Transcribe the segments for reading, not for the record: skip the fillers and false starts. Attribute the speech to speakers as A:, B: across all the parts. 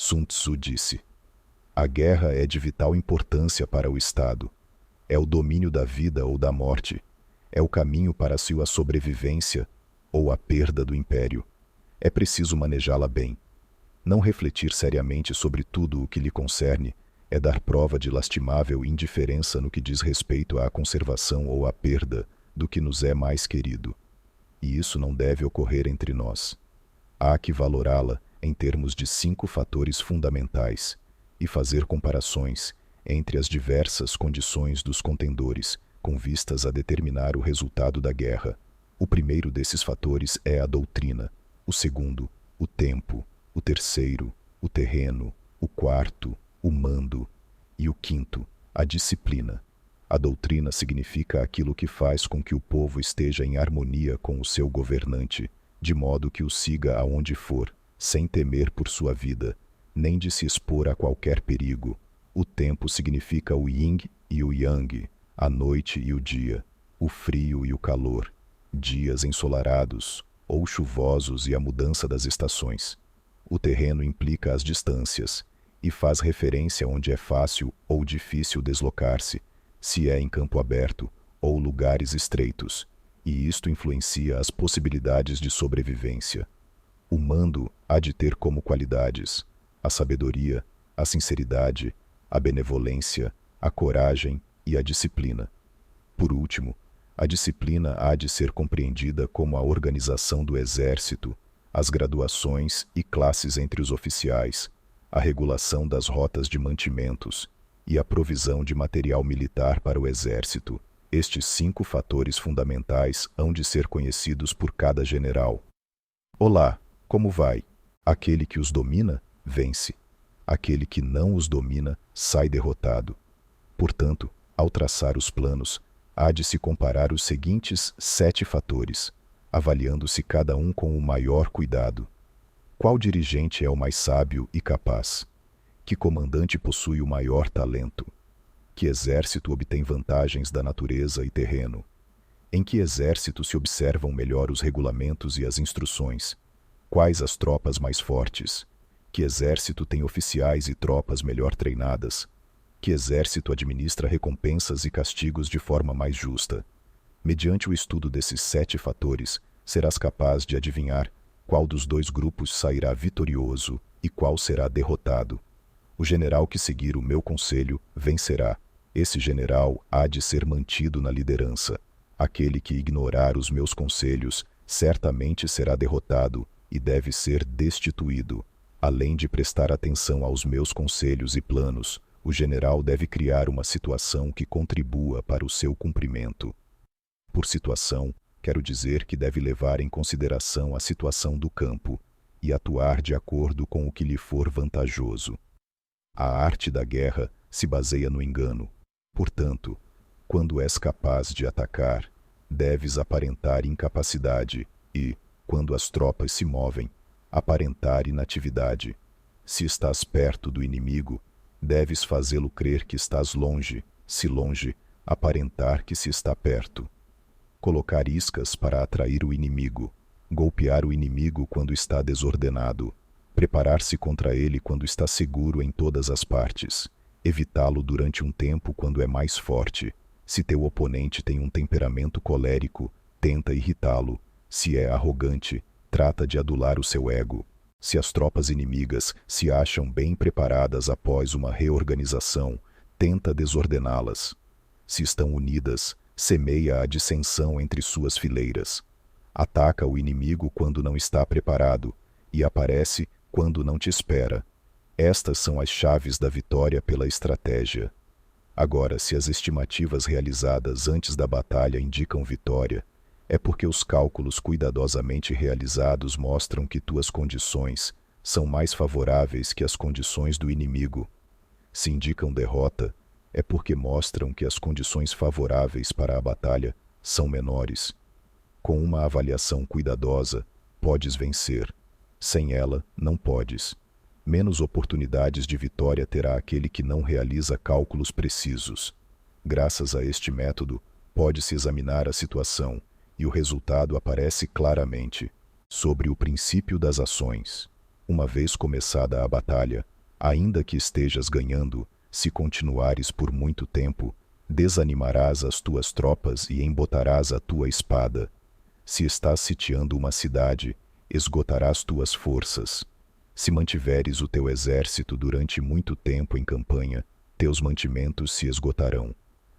A: Sun Tzu disse: a guerra é de vital importância para o Estado. É o domínio da vida ou da morte. É o caminho para sua sobrevivência ou a perda do império. É preciso manejá-la bem. Não refletir seriamente sobre tudo o que lhe concerne é dar prova de lastimável indiferença no que diz respeito à conservação ou à perda do que nos é mais querido. E isso não deve ocorrer entre nós. Há que valorá-la em termos de 5 fatores fundamentais e fazer comparações entre as diversas condições dos contendores com vistas a determinar o resultado da guerra. O primeiro desses fatores é a doutrina, o segundo, o tempo, o terceiro, o terreno, o quarto, o mando e o quinto, a disciplina. A doutrina significa aquilo que faz com que o povo esteja em harmonia com o seu governante, de modo que o siga aonde for, sem temer por sua vida, nem de se expor a qualquer perigo. O tempo significa o yin e o yang, a noite e o dia, o frio e o calor, dias ensolarados ou chuvosos e a mudança das estações. O terreno implica as distâncias e faz referência onde é fácil ou difícil deslocar-se, se é em campo aberto ou lugares estreitos, e isto influencia as possibilidades de sobrevivência. O mando há de ter como qualidades a sabedoria, a sinceridade, a benevolência, a coragem e a disciplina. Por último, a disciplina há de ser compreendida como a organização do exército, as graduações e classes entre os oficiais, a regulação das rotas de mantimentos e a provisão de material militar para o exército. Estes 5 fatores fundamentais hão de ser conhecidos por cada general. Olá, como vai? Aquele que os domina, vence. Aquele que não os domina, sai derrotado. Portanto, ao traçar os planos, há de se comparar os seguintes 7 fatores, avaliando-se cada um com o maior cuidado. Qual dirigente é o mais sábio e capaz? Que comandante possui o maior talento? Que exército obtém vantagens da natureza e terreno? Em que exército se observam melhor os regulamentos e as instruções? Quais as tropas mais fortes? Que exército tem oficiais e tropas melhor treinadas? Que exército administra recompensas e castigos de forma mais justa? Mediante o estudo desses 7 fatores, serás capaz de adivinhar qual dos 2 grupos sairá vitorioso e qual será derrotado. O general que seguir o meu conselho vencerá. Esse general há de ser mantido na liderança. Aquele que ignorar os meus conselhos certamente será derrotado e deve ser destituído. Além de prestar atenção aos meus conselhos e planos, o general deve criar uma situação que contribua para o seu cumprimento. Por situação, quero dizer que deve levar em consideração a situação do campo e atuar de acordo com o que lhe for vantajoso. A arte da guerra se baseia no engano. Portanto, quando és capaz de atacar, deves aparentar incapacidade e, quando as tropas se movem, aparentar inatividade. Se estás perto do inimigo, deves fazê-lo crer que estás longe, se longe, aparentar que se está perto. Colocar iscas para atrair o inimigo, golpear o inimigo quando está desordenado, preparar-se contra ele quando está seguro em todas as partes, evitá-lo durante um tempo quando é mais forte. Se teu oponente tem um temperamento colérico, tenta irritá-lo. Se é arrogante, trata de adular o seu ego. Se as tropas inimigas se acham bem preparadas após uma reorganização, tenta desordená-las. Se estão unidas, semeia a dissensão entre suas fileiras. Ataca o inimigo quando não está preparado e aparece quando não te espera. Estas são as chaves da vitória pela estratégia. Agora, se as estimativas realizadas antes da batalha indicam vitória, é porque os cálculos cuidadosamente realizados mostram que tuas condições são mais favoráveis que as condições do inimigo. Se indicam derrota, é porque mostram que as condições favoráveis para a batalha são menores. Com uma avaliação cuidadosa, podes vencer. Sem ela, não podes. Menos oportunidades de vitória terá aquele que não realiza cálculos precisos. Graças a este método, pode-se examinar a situação e o resultado aparece claramente. Sobre o princípio das ações. Uma vez começada a batalha, Ainda que estejas ganhando, se continuares por muito tempo, desanimarás as tuas tropas e embotarás a tua espada. Se estás sitiando uma cidade, esgotarás tuas forças. Se mantiveres o teu exército durante muito tempo em campanha, teus mantimentos se esgotarão.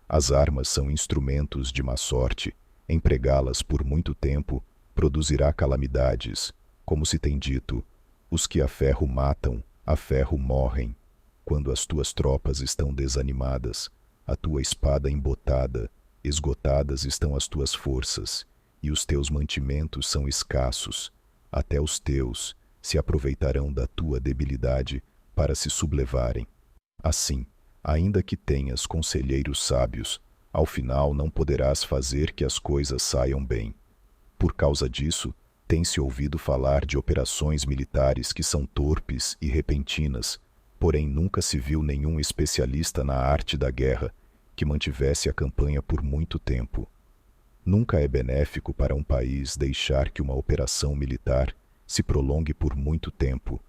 A: As armas são instrumentos de má sorte. Empregá-las por muito tempo produzirá calamidades. Como se tem dito, os que a ferro matam, a ferro morrem. Quando as tuas tropas estão desanimadas, a tua espada embotada, esgotadas estão as tuas forças, e os teus mantimentos são escassos. Até os teus se aproveitarão da tua debilidade para se sublevarem. Assim, ainda que tenhas conselheiros sábios, ao final não poderás fazer que as coisas saiam bem. Por causa disso, tem-se ouvido falar de operações militares que são torpes e repentinas, porém nunca se viu nenhum especialista na arte da guerra que mantivesse a campanha por muito tempo. Nunca é benéfico para um país deixar que uma operação militar se prolongue por muito tempo.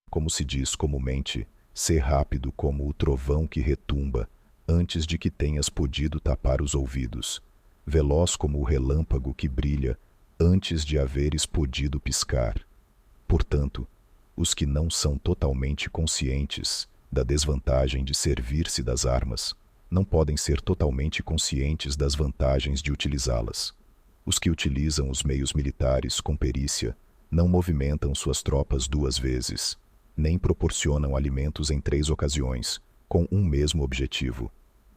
A: Como se diz comumente, ser rápido como o trovão que retumba, antes de que tenhas podido tapar os ouvidos, veloz como o relâmpago que brilha, antes de haveres podido piscar. Portanto, os que não são totalmente conscientes da desvantagem de servir-se das armas, não podem ser totalmente conscientes das vantagens de utilizá-las. Os que utilizam os meios militares com perícia não movimentam suas tropas 2 vezes, nem proporcionam alimentos em 3 ocasiões, com um mesmo objetivo.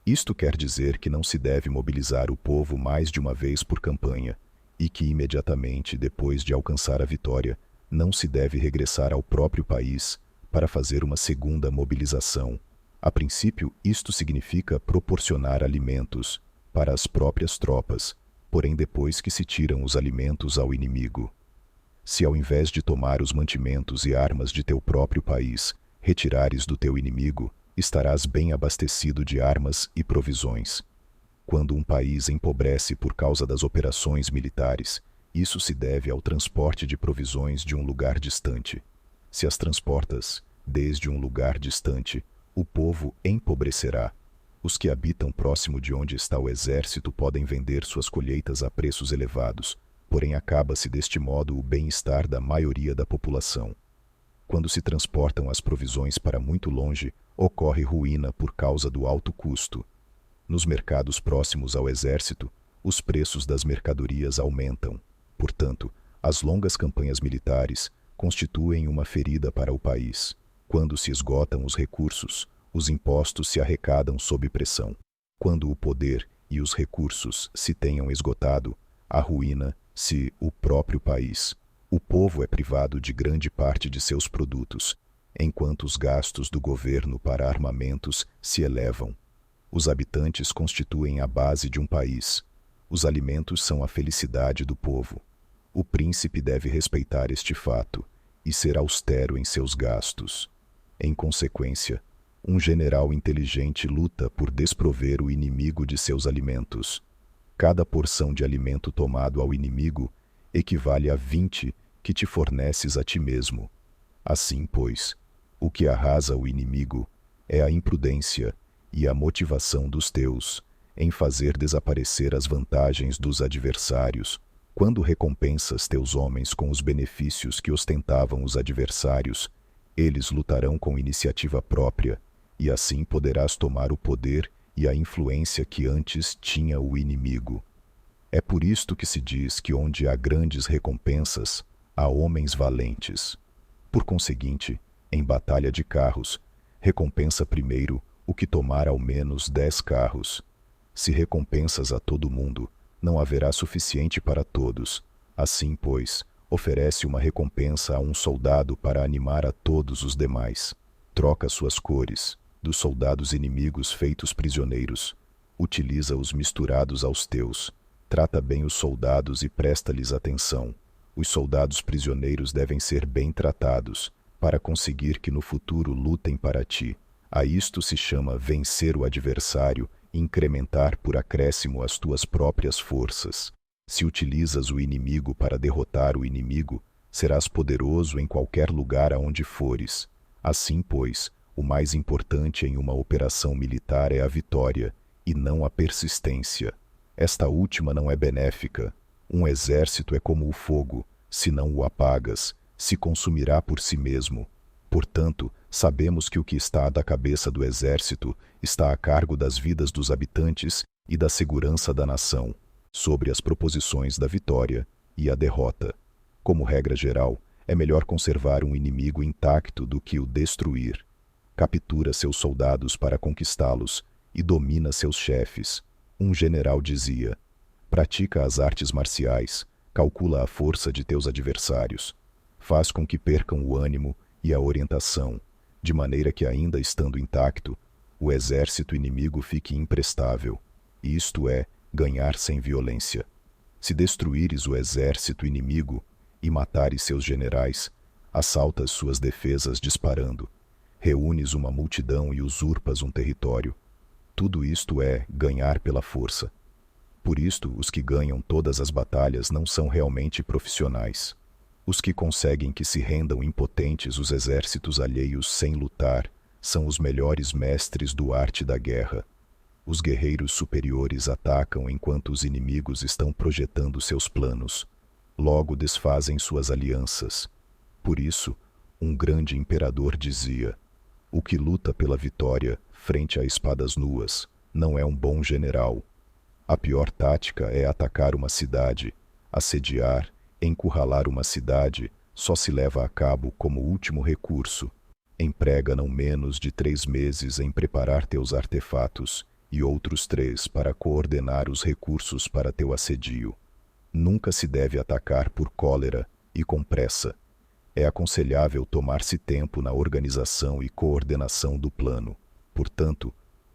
A: Isto quer dizer que não se deve mobilizar o povo mais de uma vez por campanha, e que imediatamente depois de alcançar a vitória, não se deve regressar ao próprio país para fazer uma segunda mobilização. A princípio, isto significa proporcionar alimentos para as próprias tropas, porém depois que se tiram os alimentos ao inimigo. Se ao invés de tomar os mantimentos e armas de teu próprio país, retirares do teu inimigo, estarás bem abastecido de armas e provisões. Quando um país empobrece por causa das operações militares, isso se deve ao transporte de provisões de um lugar distante. Se as transportas desde um lugar distante, o povo empobrecerá. Os que habitam próximo de onde está o exército podem vender suas colheitas a preços elevados, porém acaba-se deste modo o bem-estar da maioria da população. Quando se transportam as provisões para muito longe, ocorre ruína por causa do alto custo. Nos mercados próximos ao exército, os preços das mercadorias aumentam. Portanto, as longas campanhas militares constituem uma ferida para o país. Quando se esgotam os recursos, os impostos se arrecadam sob pressão. Quando o poder e os recursos se tenham esgotado, arruína-se o próprio país. O povo é privado de grande parte de seus produtos, enquanto os gastos do governo para armamentos se elevam. Os habitantes constituem a base de um país. Os alimentos são a felicidade do povo. O príncipe deve respeitar este fato e ser austero em seus gastos. Em consequência, um general inteligente luta por desprover o inimigo de seus alimentos. Cada porção de alimento tomado ao inimigo equivale a 20 que te forneces a ti mesmo. Assim, pois, o que arrasa o inimigo é a imprudência e a motivação dos teus em fazer desaparecer as vantagens dos adversários. Quando recompensas teus homens com os benefícios que ostentavam os adversários, eles lutarão com iniciativa própria, e assim poderás tomar o poder e a influência que antes tinha o inimigo. É por isto que se diz que onde há grandes recompensas, há homens valentes. Por conseguinte, em batalha de carros, recompensa primeiro o que tomar ao menos 10 carros. Se recompensas a todo mundo, não haverá suficiente para todos. Assim, pois, oferece uma recompensa a um soldado para animar a todos os demais. Troca suas cores, dos soldados inimigos feitos prisioneiros. Utiliza-os misturados aos teus. Trata bem os soldados e presta-lhes atenção. Os soldados prisioneiros devem ser bem tratados, para conseguir que no futuro lutem para ti. A isto se chama vencer o adversário e incrementar por acréscimo as tuas próprias forças. Se utilizas o inimigo para derrotar o inimigo, serás poderoso em qualquer lugar aonde fores. Assim, pois, O mais importante em uma operação militar é a vitória, e não a persistência. Esta última não é benéfica. Um exército é como o fogo: se não o apagas, se consumirá por si mesmo. Portanto, sabemos que o que está da cabeça do exército está a cargo das vidas dos habitantes e da segurança da nação, sobre as proposições da vitória e a derrota. Como regra geral, é melhor conservar um inimigo intacto do que o destruir. Captura seus soldados para conquistá-los e domina seus chefes. Um general dizia: pratica as artes marciais, calcula a força de teus adversários, faz com que percam o ânimo e a orientação, de maneira que, ainda estando intacto, o exército inimigo fique imprestável, isto é, ganhar sem violência. Se destruíres o exército inimigo e matares seus generais, assaltas suas defesas disparando, reúnes uma multidão e usurpas um território. Tudo isto é ganhar pela força. Por isto, os que ganham todas as batalhas não são realmente profissionais. Os que conseguem que se rendam impotentes os exércitos alheios sem lutar são os melhores mestres do arte da guerra. Os guerreiros superiores atacam enquanto os inimigos estão projetando seus planos. Logo desfazem suas alianças. Por isso, um grande imperador dizia: o que luta pela vitória frente a espadas nuas não é um bom general. A pior tática é atacar uma cidade. Assediar, encurralar uma cidade só se leva a cabo como último recurso. Emprega não menos de 3 meses em preparar teus artefatos e outros 3 para coordenar os recursos para teu assedio. Nunca se deve atacar por cólera e com pressa. É aconselhável tomar-se tempo na organização e coordenação do plano. Portanto,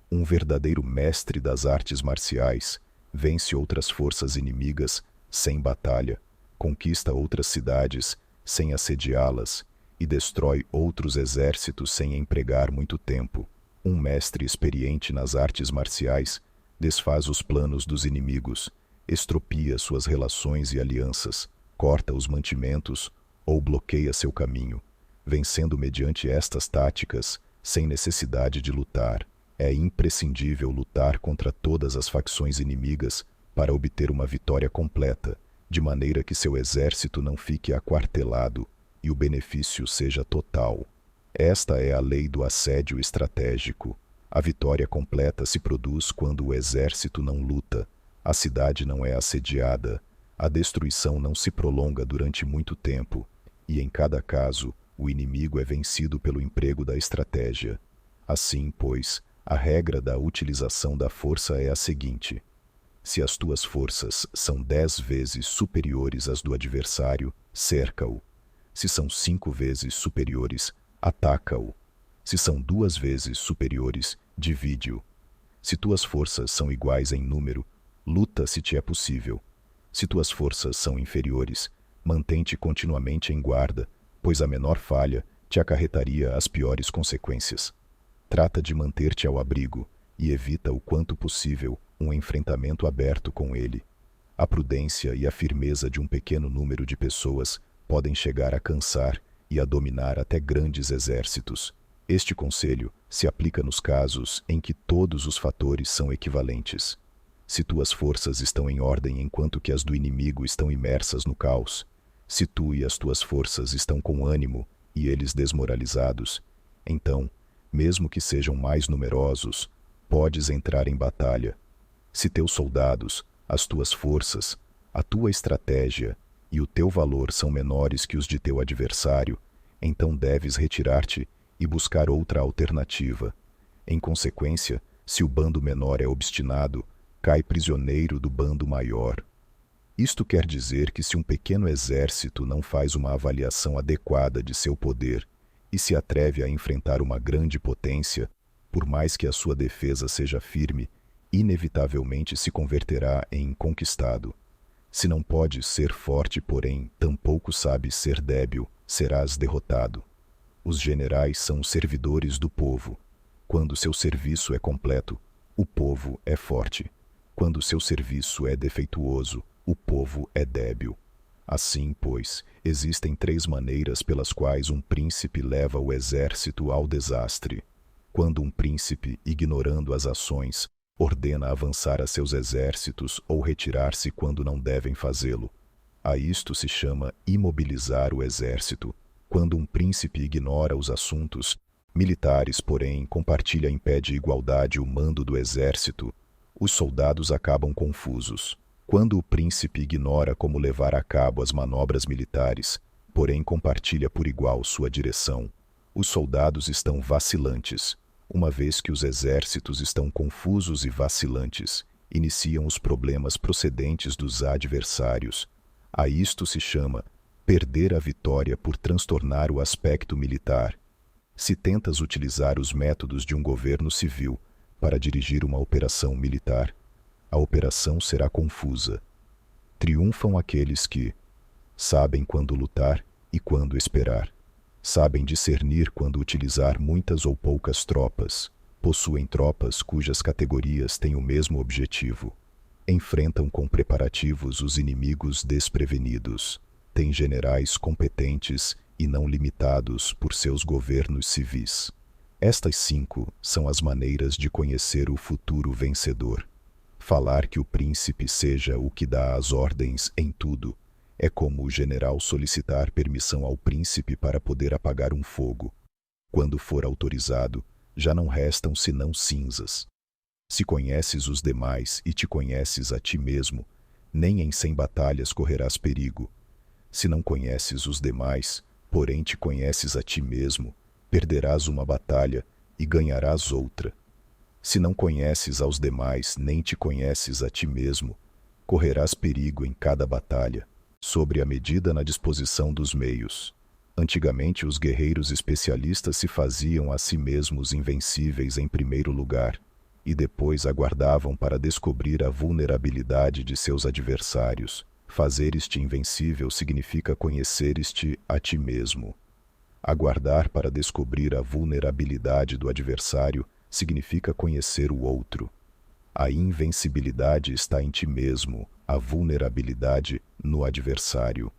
A: um verdadeiro mestre das artes marciais vence outras forças inimigas sem batalha, conquista outras cidades sem assediá-las e destrói outros exércitos sem empregar muito tempo. Um mestre experiente nas artes marciais desfaz os planos dos inimigos, estropia suas relações e alianças, corta os mantimentos ou bloqueia seu caminho, vencendo mediante estas táticas, sem necessidade de lutar. É imprescindível lutar contra todas as facções inimigas para obter uma vitória completa, de maneira que seu exército não fique aquartelado e o benefício seja total. Esta é a lei do assédio estratégico. A vitória completa se produz quando o exército não luta, a cidade não é assediada, a destruição não se prolonga durante muito tempo, e em cada caso, o inimigo é vencido pelo emprego da estratégia. Assim, pois, a regra da utilização da força é a seguinte: se as tuas forças são 10 vezes superiores às do adversário, cerca-o. Se são 5 vezes superiores, ataca-o. Se são 2 vezes superiores, divide-o. Se tuas forças são iguais em número, luta se te é possível. Se tuas forças são inferiores, mantém-te continuamente em guarda, pois a menor falha te acarretaria as piores consequências. Trata de manter-te ao abrigo e evita o quanto possível um enfrentamento aberto com ele. A prudência e a firmeza de um pequeno número de pessoas podem chegar a cansar e a dominar até grandes exércitos. Este conselho se aplica nos casos em que todos os fatores são equivalentes. Se tuas forças estão em ordem enquanto que as do inimigo estão imersas no caos, se tu e as tuas forças estão com ânimo e eles desmoralizados, então, mesmo que sejam mais numerosos, podes entrar em batalha. Se teus soldados, as tuas forças, a tua estratégia e o teu valor são menores que os de teu adversário, então deves retirar-te e buscar outra alternativa. Em consequência, se o bando menor é obstinado, cai prisioneiro do bando maior. Isto quer dizer que se um pequeno exército não faz uma avaliação adequada de seu poder e se atreve a enfrentar uma grande potência, por mais que a sua defesa seja firme, inevitavelmente se converterá em conquistado. Se não podes ser forte, porém, tampouco sabes ser débil, serás derrotado. Os generais são os servidores do povo. Quando seu serviço é completo, o povo é forte. Quando seu serviço é defeituoso, o povo é débil. Assim, pois, existem 3 maneiras pelas quais um príncipe leva o exército ao desastre. quando um príncipe, ignorando as ações, ordena avançar a seus exércitos ou retirar-se quando não devem fazê-lo. A isto se chama imobilizar o exército. Quando um príncipe ignora os assuntos militares, porém, compartilha em pé de igualdade o mando do exército, os soldados acabam confusos. Quando o príncipe ignora como levar a cabo as manobras militares, porém compartilha por igual sua direção, os soldados estão vacilantes. Uma vez que os exércitos estão confusos e vacilantes, iniciam os problemas procedentes dos adversários. A isto se chama perder a vitória por transtornar o aspecto militar. Se tentas utilizar os métodos de um governo civil para dirigir uma operação militar, a operação será confusa. Triunfam aqueles que sabem quando lutar e quando esperar. Sabem discernir quando utilizar muitas ou poucas tropas. Possuem tropas cujas categorias têm o mesmo objetivo. Enfrentam com preparativos os inimigos desprevenidos. Têm generais competentes e não limitados por seus governos civis. Estas 5 são as maneiras de conhecer o futuro vencedor. Falar que o príncipe seja o que dá as ordens em tudo é como o general solicitar permissão ao príncipe para poder apagar um fogo. Quando for autorizado, já não restam senão cinzas. Se conheces os demais e te conheces a ti mesmo, nem em 100 batalhas correrás perigo. Se não conheces os demais, porém te conheces a ti mesmo, perderás uma batalha e ganharás outra. Se não conheces aos demais nem te conheces a ti mesmo, correrás perigo em cada batalha. Sobre a medida na disposição dos meios. Antigamente os guerreiros especialistas se faziam a si mesmos invencíveis em primeiro lugar, e depois aguardavam para descobrir a vulnerabilidade de seus adversários. Fazer-te invencível significa conhecer-te a ti mesmo. Aguardar para descobrir a vulnerabilidade do adversário significa conhecer o outro. A invencibilidade está em ti mesmo, a vulnerabilidade no adversário.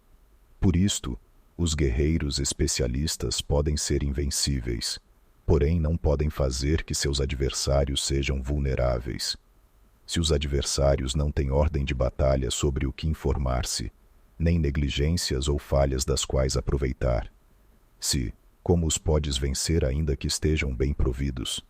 A: Por isto, os guerreiros especialistas podem ser invencíveis, porém não podem fazer que seus adversários sejam vulneráveis. Se os adversários não têm ordem de batalha sobre o que informar-se, nem negligências ou falhas das quais aproveitar, como os podes vencer ainda que estejam bem providos?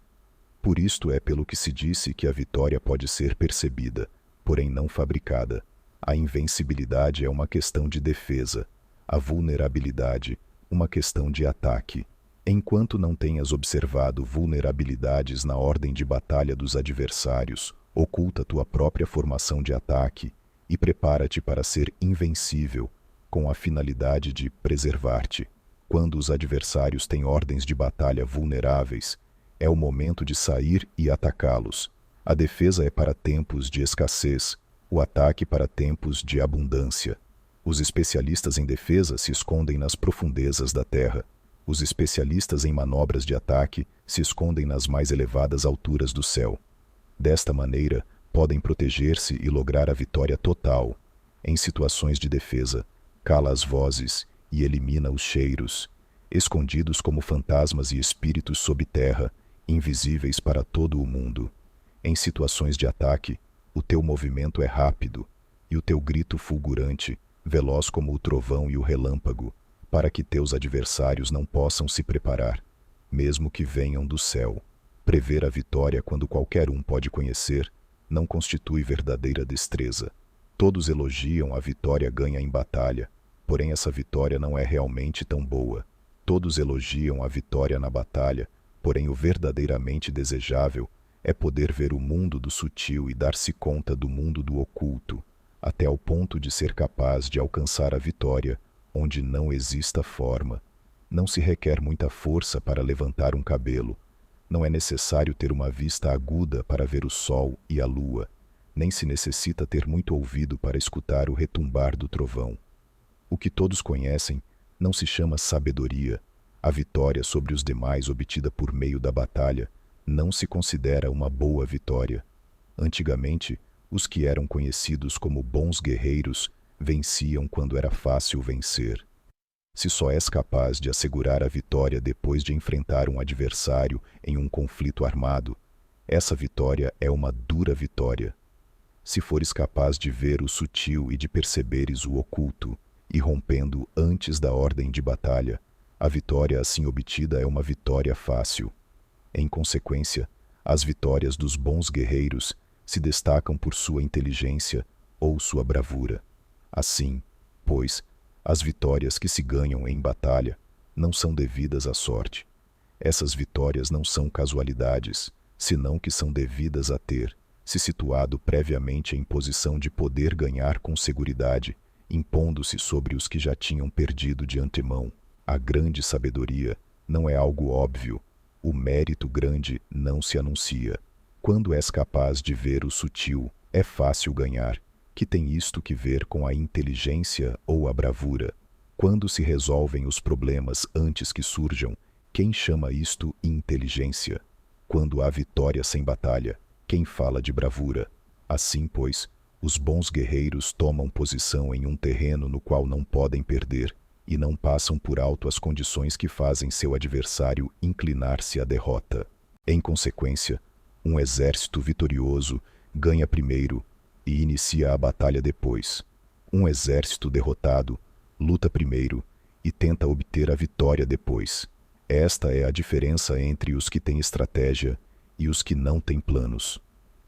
A: Por isto é pelo que se disse que a vitória pode ser percebida, porém não fabricada. A invencibilidade é uma questão de defesa, a vulnerabilidade, uma questão de ataque. Enquanto não tenhas observado vulnerabilidades na ordem de batalha dos adversários, oculta tua própria formação de ataque e prepara-te para ser invencível, com a finalidade de preservar-te. Quando os adversários têm ordens de batalha vulneráveis, é o momento de sair e atacá-los. A defesa é para tempos de escassez, o ataque para tempos de abundância. Os especialistas em defesa se escondem nas profundezas da terra. Os especialistas em manobras de ataque se escondem nas mais elevadas alturas do céu. Desta maneira, podem proteger-se e lograr a vitória total. Em situações de defesa, cala as vozes e elimina os cheiros, escondidos como fantasmas e espíritos sob terra, invisíveis para todo o mundo. Em situações de ataque, o teu movimento é rápido, e o teu grito fulgurante, veloz como o trovão e o relâmpago, para que teus adversários não possam se preparar, mesmo que venham do céu. Prever a vitória quando qualquer um pode conhecer, não constitui verdadeira destreza. Todos elogiam a vitória ganha em batalha, porém essa vitória não é realmente tão boa. Todos elogiam a vitória na batalha, porém o verdadeiramente desejável é poder ver o mundo do sutil e dar-se conta do mundo do oculto, até ao ponto de ser capaz de alcançar a vitória onde não exista forma. Não se requer muita força para levantar um cabelo. Não é necessário ter uma vista aguda para ver o sol e a lua, nem se necessita ter muito ouvido para escutar o retumbar do trovão. O que todos conhecem não se chama sabedoria. A vitória sobre os demais obtida por meio da batalha não se considera uma boa vitória. Antigamente, os que eram conhecidos como bons guerreiros venciam quando era fácil vencer. Se só és capaz de assegurar a vitória depois de enfrentar um adversário em um conflito armado, essa vitória é uma dura vitória. Se fores capaz de ver o sutil e de perceberes o oculto, irrompendo antes da ordem de batalha, a vitória assim obtida é uma vitória fácil. Em consequência, as vitórias dos bons guerreiros se destacam por sua inteligência ou sua bravura. Assim, pois, as vitórias que se ganham em batalha não são devidas à sorte. Essas vitórias não são casualidades, senão que são devidas a ter se situado previamente em posição de poder ganhar com seguridade, impondo-se sobre os que já tinham perdido de antemão. A grande sabedoria não é algo óbvio, o mérito grande não se anuncia. Quando és capaz de ver o sutil, é fácil ganhar, que tem isto que ver com a inteligência ou a bravura. Quando se resolvem os problemas antes que surjam, quem chama isto inteligência? Quando há vitória sem batalha, quem fala de bravura? Assim, pois, os bons guerreiros tomam posição em um terreno no qual não podem perder e não passam por alto as condições que fazem seu adversário inclinar-se à derrota. Em consequência, um exército vitorioso ganha primeiro e inicia a batalha depois. Um exército derrotado luta primeiro e tenta obter a vitória depois. Esta é a diferença entre os que têm estratégia e os que não têm planos.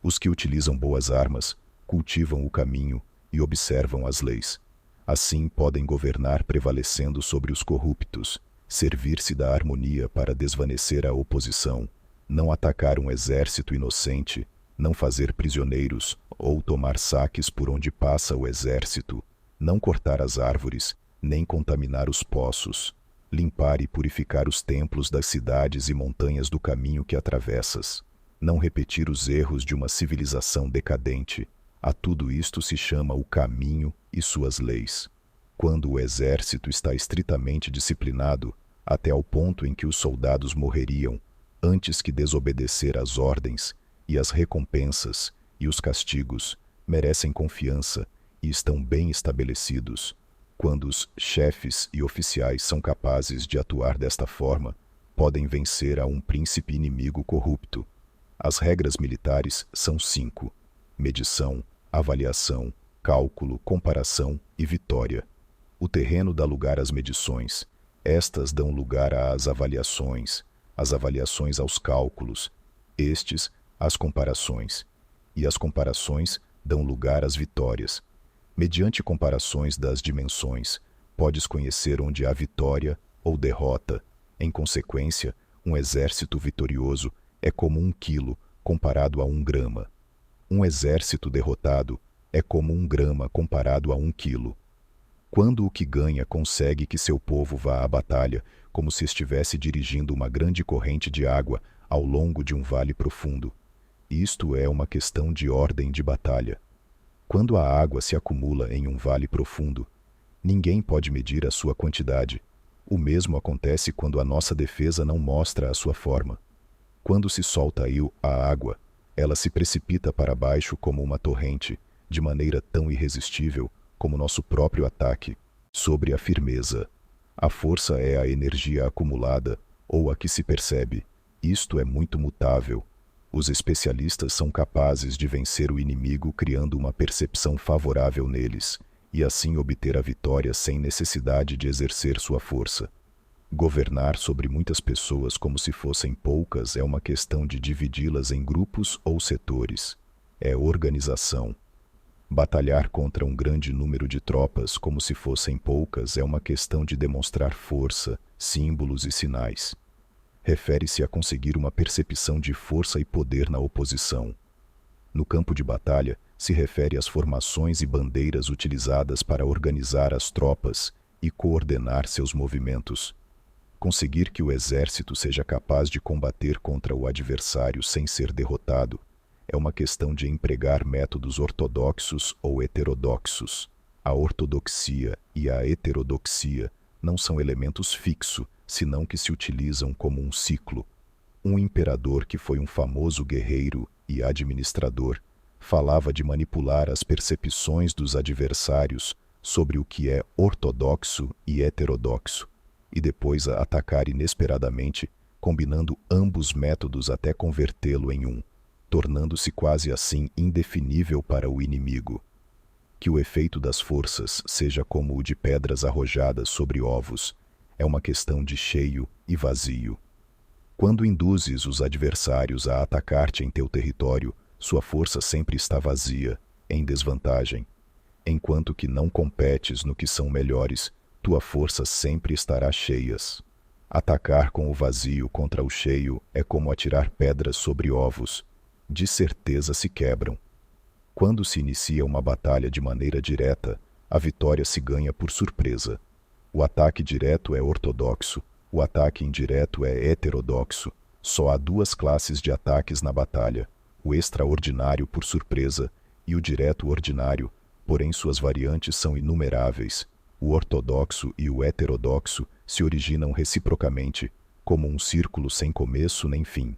A: Os que utilizam boas armas cultivam o caminho e observam as leis. Assim podem governar prevalecendo sobre os corruptos, servir-se da harmonia para desvanecer a oposição, não atacar um exército inocente, não fazer prisioneiros ou tomar saques por onde passa o exército, não cortar as árvores, nem contaminar os poços, limpar e purificar os templos das cidades e montanhas do caminho que atravessas, não repetir os erros de uma civilização decadente. A tudo isto se chama o caminho e suas leis. Quando o exército está estritamente disciplinado, até ao ponto em que os soldados morreriam antes que desobedecer às ordens, e as recompensas e os castigos merecem confiança e estão bem estabelecidos. Quando os chefes e oficiais são capazes de atuar desta forma, podem vencer a um príncipe inimigo corrupto. As regras militares são 5: medição, avaliação, cálculo, comparação e vitória. O terreno dá lugar às medições, estas dão lugar às avaliações, as avaliações aos cálculos, estes às comparações, e as comparações dão lugar às vitórias. Mediante comparações das dimensões, podes conhecer onde há vitória ou derrota. Em consequência, um exército vitorioso é como 1 quilo comparado a 1 grama. Um exército derrotado é como 1 grama comparado a 1 quilo. Quando o que ganha consegue que seu povo vá à batalha, como se estivesse dirigindo uma grande corrente de água ao longo de um vale profundo, isto é uma questão de ordem de batalha. Quando a água se acumula em um vale profundo, ninguém pode medir a sua quantidade. O mesmo acontece quando a nossa defesa não mostra a sua forma. Quando se solta a água, ela se precipita para baixo como uma torrente, de maneira tão irresistível como nosso próprio ataque. Sobre a firmeza. A força é a energia acumulada, ou a que se percebe. Isto é muito mutável. Os especialistas são capazes de vencer o inimigo criando uma percepção favorável neles, e assim obter a vitória sem necessidade de exercer sua força. Governar sobre muitas pessoas como se fossem poucas é uma questão de dividi-las em grupos ou setores. É organização. Batalhar contra um grande número de tropas como se fossem poucas é uma questão de demonstrar força, símbolos e sinais. Refere-se a conseguir uma percepção de força e poder na oposição. No campo de batalha, se refere às formações e bandeiras utilizadas para organizar as tropas e coordenar seus movimentos. Conseguir que o exército seja capaz de combater contra o adversário sem ser derrotado é uma questão de empregar métodos ortodoxos ou heterodoxos. A ortodoxia e a heterodoxia não são elementos fixos, senão que se utilizam como um ciclo. Um imperador que foi um famoso guerreiro e administrador falava de manipular as percepções dos adversários sobre o que é ortodoxo e heterodoxo, e depois a atacar inesperadamente, combinando ambos métodos até convertê-lo em um, tornando-se quase assim indefinível para o inimigo. Que o efeito das forças seja como o de pedras arrojadas sobre ovos, é uma questão de cheio e vazio. Quando induzes os adversários a atacar-te em teu território, sua força sempre está vazia, em desvantagem. Enquanto que não competes no que são melhores, tua força sempre estará cheias. Atacar com o vazio contra o cheio é como atirar pedras sobre ovos. De certeza se quebram. Quando se inicia uma batalha de maneira direta, a vitória se ganha por surpresa. O ataque direto é ortodoxo, o ataque indireto é heterodoxo. Só há duas classes de ataques na batalha, o extraordinário por surpresa e o direto ordinário, porém suas variantes são inumeráveis. O ortodoxo e o heterodoxo se originam reciprocamente, como um círculo sem começo nem fim.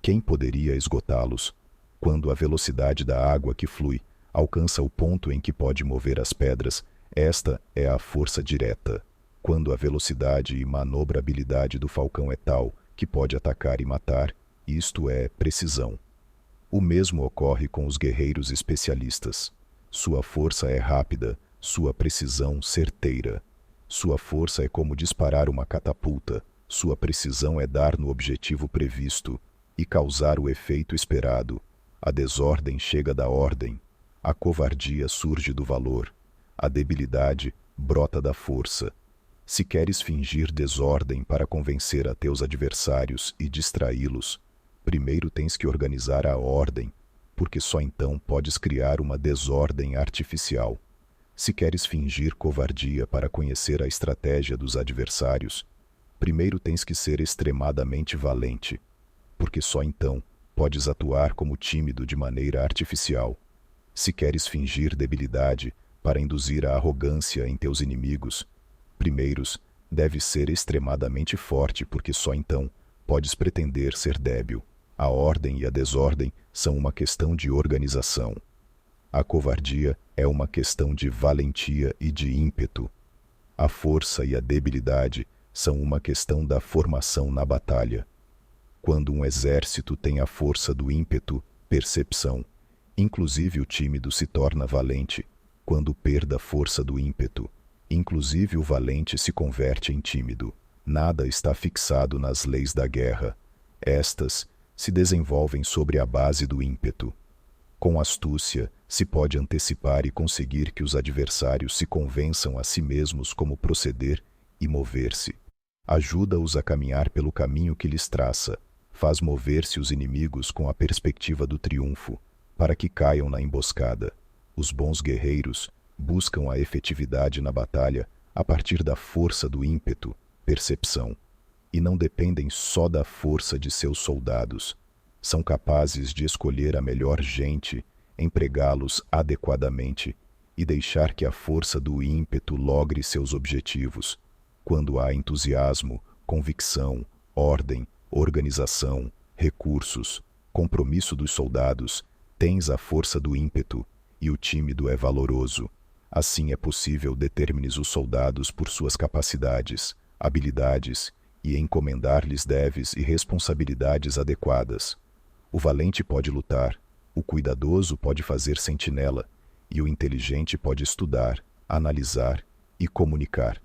A: Quem poderia esgotá-los? Quando a velocidade da água que flui alcança o ponto em que pode mover as pedras, esta é a força direta. Quando a velocidade e manobrabilidade do falcão é tal que pode atacar e matar, isto é precisão. O mesmo ocorre com os guerreiros especialistas. Sua força é rápida, sua precisão certeira. Sua força é como disparar uma catapulta, sua precisão é dar no objetivo previsto e causar o efeito esperado. A desordem chega da ordem, a covardia surge do valor, a debilidade brota da força. Se queres fingir desordem para convencer a teus adversários e distraí-los, primeiro tens que organizar a ordem, porque só então podes criar uma desordem artificial. Se queres fingir covardia para conhecer a estratégia dos adversários, primeiro tens que ser extremadamente valente, porque só então podes atuar como tímido de maneira artificial. Se queres fingir debilidade para induzir a arrogância em teus inimigos, primeiros deves ser extremadamente forte, porque só então podes pretender ser débil. A ordem e a desordem são uma questão de organização. A covardia é uma questão de valentia e de ímpeto. A força e a debilidade são uma questão da formação na batalha. Quando um exército tem a força do ímpeto, percepção, inclusive o tímido se torna valente. Quando perde a força do ímpeto, inclusive o valente se converte em tímido. Nada está fixado nas leis da guerra. Estas se desenvolvem sobre a base do ímpeto. Com astúcia, se pode antecipar e conseguir que os adversários se convençam a si mesmos como proceder e mover-se. Ajuda-os a caminhar pelo caminho que lhes traça. Faz mover-se os inimigos com a perspectiva do triunfo, para que caiam na emboscada. Os bons guerreiros buscam a efetividade na batalha a partir da força do ímpeto, percepção, e não dependem só da força de seus soldados. São capazes de escolher a melhor gente, empregá-los adequadamente e deixar que a força do ímpeto logre seus objetivos. Quando há entusiasmo, convicção, ordem, organização, recursos, compromisso dos soldados, tens a força do ímpeto e o tímido é valoroso. Assim é possível determines os soldados por suas capacidades, habilidades e encomendar-lhes deves e responsabilidades adequadas. O valente pode lutar, o cuidadoso pode fazer sentinela e o inteligente pode estudar, analisar e comunicar.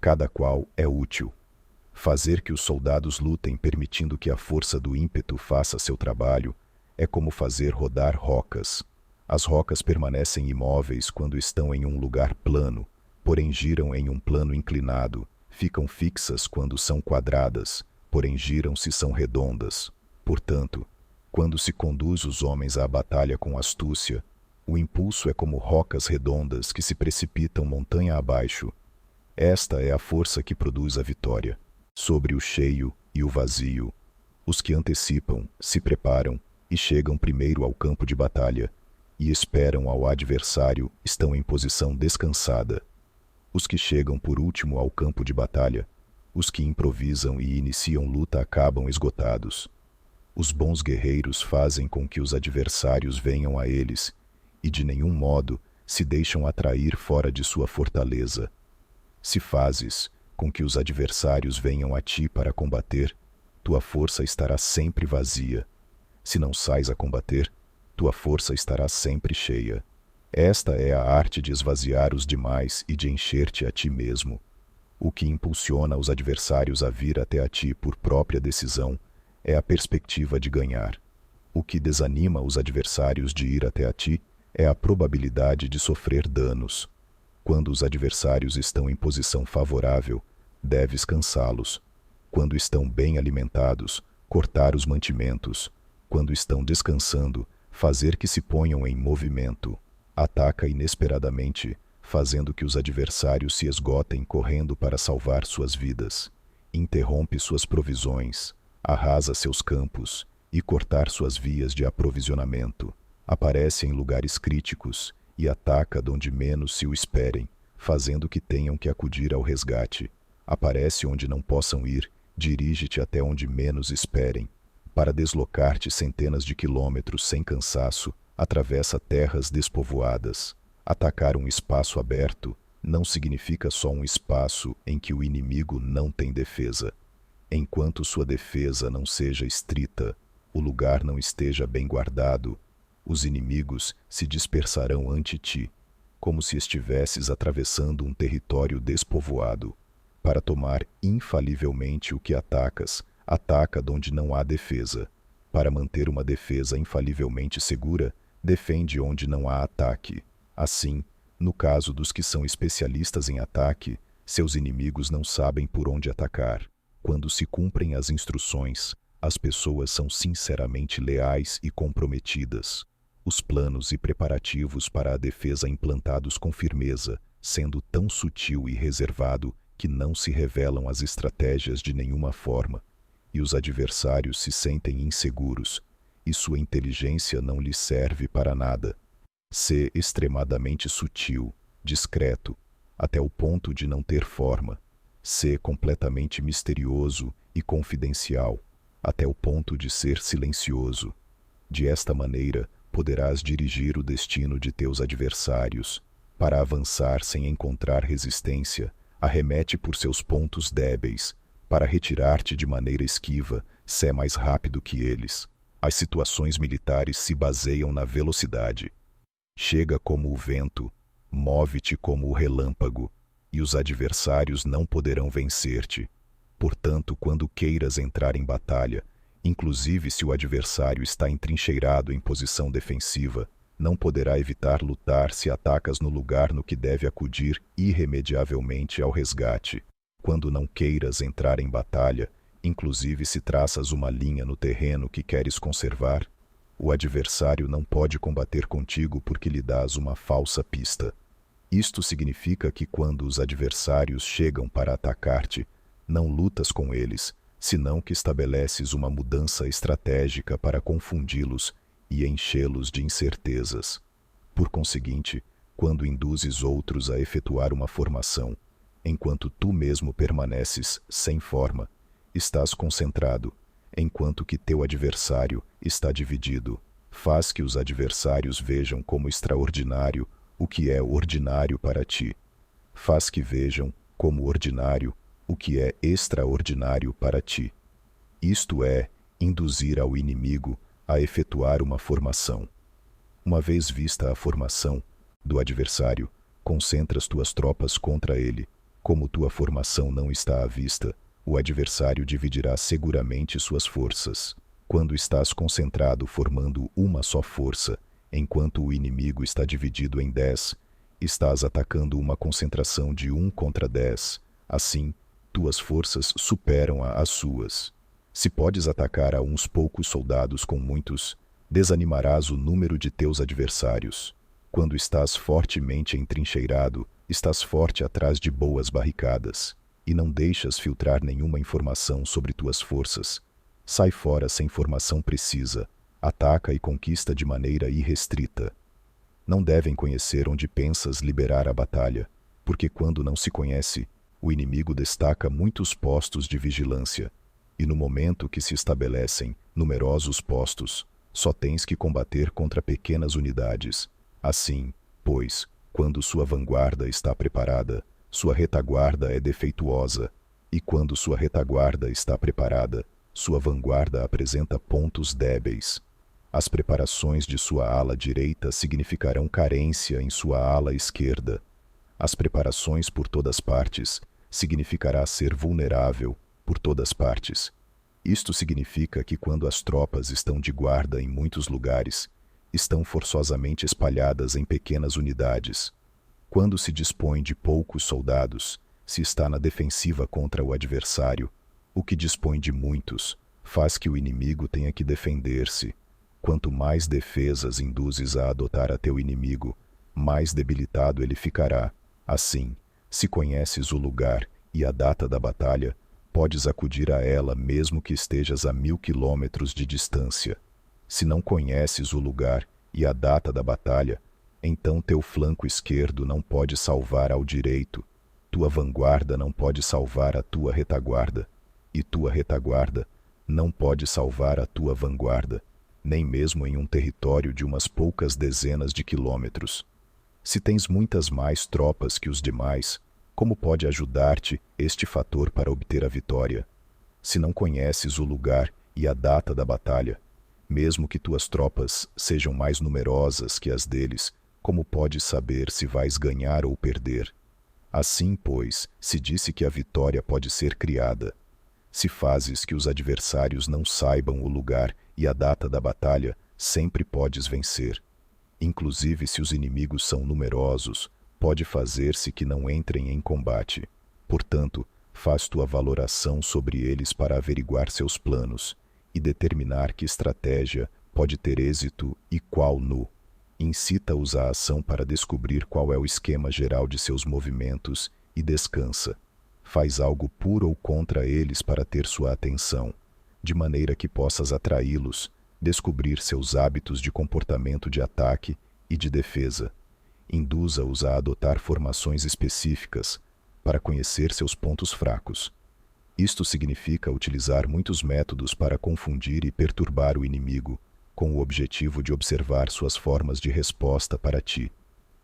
A: Cada qual é útil. Fazer que os soldados lutem permitindo que a força do ímpeto faça seu trabalho é como fazer rodar rocas. As rocas permanecem imóveis quando estão em um lugar plano, porém giram em um plano inclinado. Ficam fixas quando são quadradas, porém giram se são redondas. Portanto, quando se conduz os homens à batalha com astúcia, o impulso é como rocas redondas que se precipitam montanha abaixo. Esta é a força que produz a vitória. Sobre o cheio e o vazio, os que antecipam, se preparam e chegam primeiro ao campo de batalha e esperam ao adversário estão em posição descansada. Os que chegam por último ao campo de batalha, os que improvisam e iniciam luta acabam esgotados. Os bons guerreiros fazem com que os adversários venham a eles e de nenhum modo se deixam atrair fora de sua fortaleza. Se fazes com que os adversários venham a ti para combater, tua força estará sempre vazia. Se não sais a combater, tua força estará sempre cheia. Esta é a arte de esvaziar os demais e de encher-te a ti mesmo. O que impulsiona os adversários a vir até a ti por própria decisão é a perspectiva de ganhar. O que desanima os adversários de ir até a ti é a probabilidade de sofrer danos. Quando os adversários estão em posição favorável, deves cansá-los. Quando estão bem alimentados, cortar os mantimentos. Quando estão descansando, fazer que se ponham em movimento. Ataca inesperadamente, fazendo que os adversários se esgotem correndo para salvar suas vidas. Interrompe suas provisões, arrasa seus campos e cortar suas vias de aprovisionamento. Aparece em lugares críticos e ataca donde menos se o esperem, fazendo que tenham que acudir ao resgate. Aparece onde não possam ir, dirige-te até onde menos esperem. Para deslocar-te centenas de quilômetros sem cansaço, atravessa terras despovoadas. Atacar um espaço aberto não significa só um espaço em que o inimigo não tem defesa. Enquanto sua defesa não seja estrita, o lugar não esteja bem guardado, os inimigos se dispersarão ante ti, como se estivesses atravessando um território despovoado. Para tomar infalivelmente o que atacas, ataca donde não há defesa. Para manter uma defesa infalivelmente segura, defende onde não há ataque. Assim, no caso dos que são especialistas em ataque, seus inimigos não sabem por onde atacar. Quando se cumprem as instruções, as pessoas são sinceramente leais e comprometidas. Os planos e preparativos para a defesa implantados com firmeza, sendo tão sutil e reservado que não se revelam as estratégias de nenhuma forma, e os adversários se sentem inseguros, e sua inteligência não lhes serve para nada. Sê extremadamente sutil, discreto, até o ponto de não ter forma. Sê completamente misterioso e confidencial, até o ponto de ser silencioso. De esta maneira, poderás dirigir o destino de teus adversários. Para avançar sem encontrar resistência, arremete por seus pontos débeis. Para retirar-te de maneira esquiva, sê mais rápido que eles. As situações militares se baseiam na velocidade. Chega como o vento, move-te como o relâmpago, e os adversários não poderão vencer-te. Portanto, quando queiras entrar em batalha, inclusive se o adversário está entrincheirado em posição defensiva, não poderá evitar lutar se atacas no lugar no que deve acudir irremediavelmente ao resgate. Quando não queiras entrar em batalha, inclusive se traças uma linha no terreno que queres conservar, o adversário não pode combater contigo porque lhe dás uma falsa pista. Isto significa que quando os adversários chegam para atacar-te, não lutas com eles, senão que estabeleces uma mudança estratégica para confundi-los e enchê-los de incertezas. Por conseguinte, quando induzes outros a efetuar uma formação, enquanto tu mesmo permaneces sem forma, estás concentrado, enquanto que teu adversário está dividido. Faz que os adversários vejam como extraordinário o que é ordinário para ti. Faz que vejam como ordinário o que é extraordinário para ti. Isto é, induzir ao inimigo a efetuar uma formação. Uma vez vista a formação do adversário, concentras tuas tropas contra ele. Como tua formação não está à vista, o adversário dividirá seguramente suas forças. Quando estás concentrado formando uma só força, enquanto o inimigo está dividido em 10, estás atacando uma concentração de 1 contra 10. Assim, tuas forças superam as suas. Se podes atacar a uns poucos soldados com muitos, desanimarás o número de teus adversários. Quando estás fortemente entrincheirado, estás forte atrás de boas barricadas, e não deixas filtrar nenhuma informação sobre tuas forças. Sai fora sem formação precisa, ataca e conquista de maneira irrestrita. Não devem conhecer onde pensas liberar a batalha, porque quando não se conhece, o inimigo destaca muitos postos de vigilância, e no momento que se estabelecem numerosos postos, só tens que combater contra pequenas unidades. Assim, pois, Quando sua vanguarda está preparada, sua retaguarda é defeituosa, e quando sua retaguarda está preparada, sua vanguarda apresenta pontos débeis. As preparações de sua ala direita significarão carência em sua ala esquerda. As preparações por todas partes significará ser vulnerável por todas partes. Isto significa que quando as tropas estão de guarda em muitos lugares, estão forçosamente espalhadas em pequenas unidades. Quando se dispõe de poucos soldados, se está na defensiva contra o adversário. O que dispõe de muitos faz que o inimigo tenha que defender-se. Quanto mais defesas induzes a adotar a teu inimigo, mais debilitado ele ficará. Assim, se conheces o lugar e a data da batalha, podes acudir a ela mesmo que estejas a 1000 quilômetros de distância. Se não conheces o lugar e a data da batalha, então teu flanco esquerdo não pode salvar ao direito, tua vanguarda não pode salvar a tua retaguarda, e tua retaguarda não pode salvar a tua vanguarda, nem mesmo em um território de umas poucas dezenas de quilômetros. Se tens muitas mais tropas que os demais, como pode ajudar-te este fator para obter a vitória? Se não conheces o lugar e a data da batalha, mesmo que tuas tropas sejam mais numerosas que as deles, como podes saber se vais ganhar ou perder? Assim, pois, se disse que a vitória pode ser criada. Se fazes que os adversários não saibam o lugar e a data da batalha, sempre podes vencer. Inclusive se os inimigos são numerosos, pode fazer-se que não entrem em combate. Portanto, faz tua valoração sobre eles para averiguar seus planos e determinar que estratégia pode ter êxito e qual não. Incita-os à ação para descobrir qual é o esquema geral de seus movimentos e descansa. Faz algo por ou contra eles para ter sua atenção, de maneira que possas atraí-los, descobrir seus hábitos de comportamento de ataque e de defesa. Induza-os a adotar formações específicas para conhecer seus pontos fracos. Isto significa utilizar muitos métodos para confundir e perturbar o inimigo, com o objetivo de observar suas formas de resposta para ti.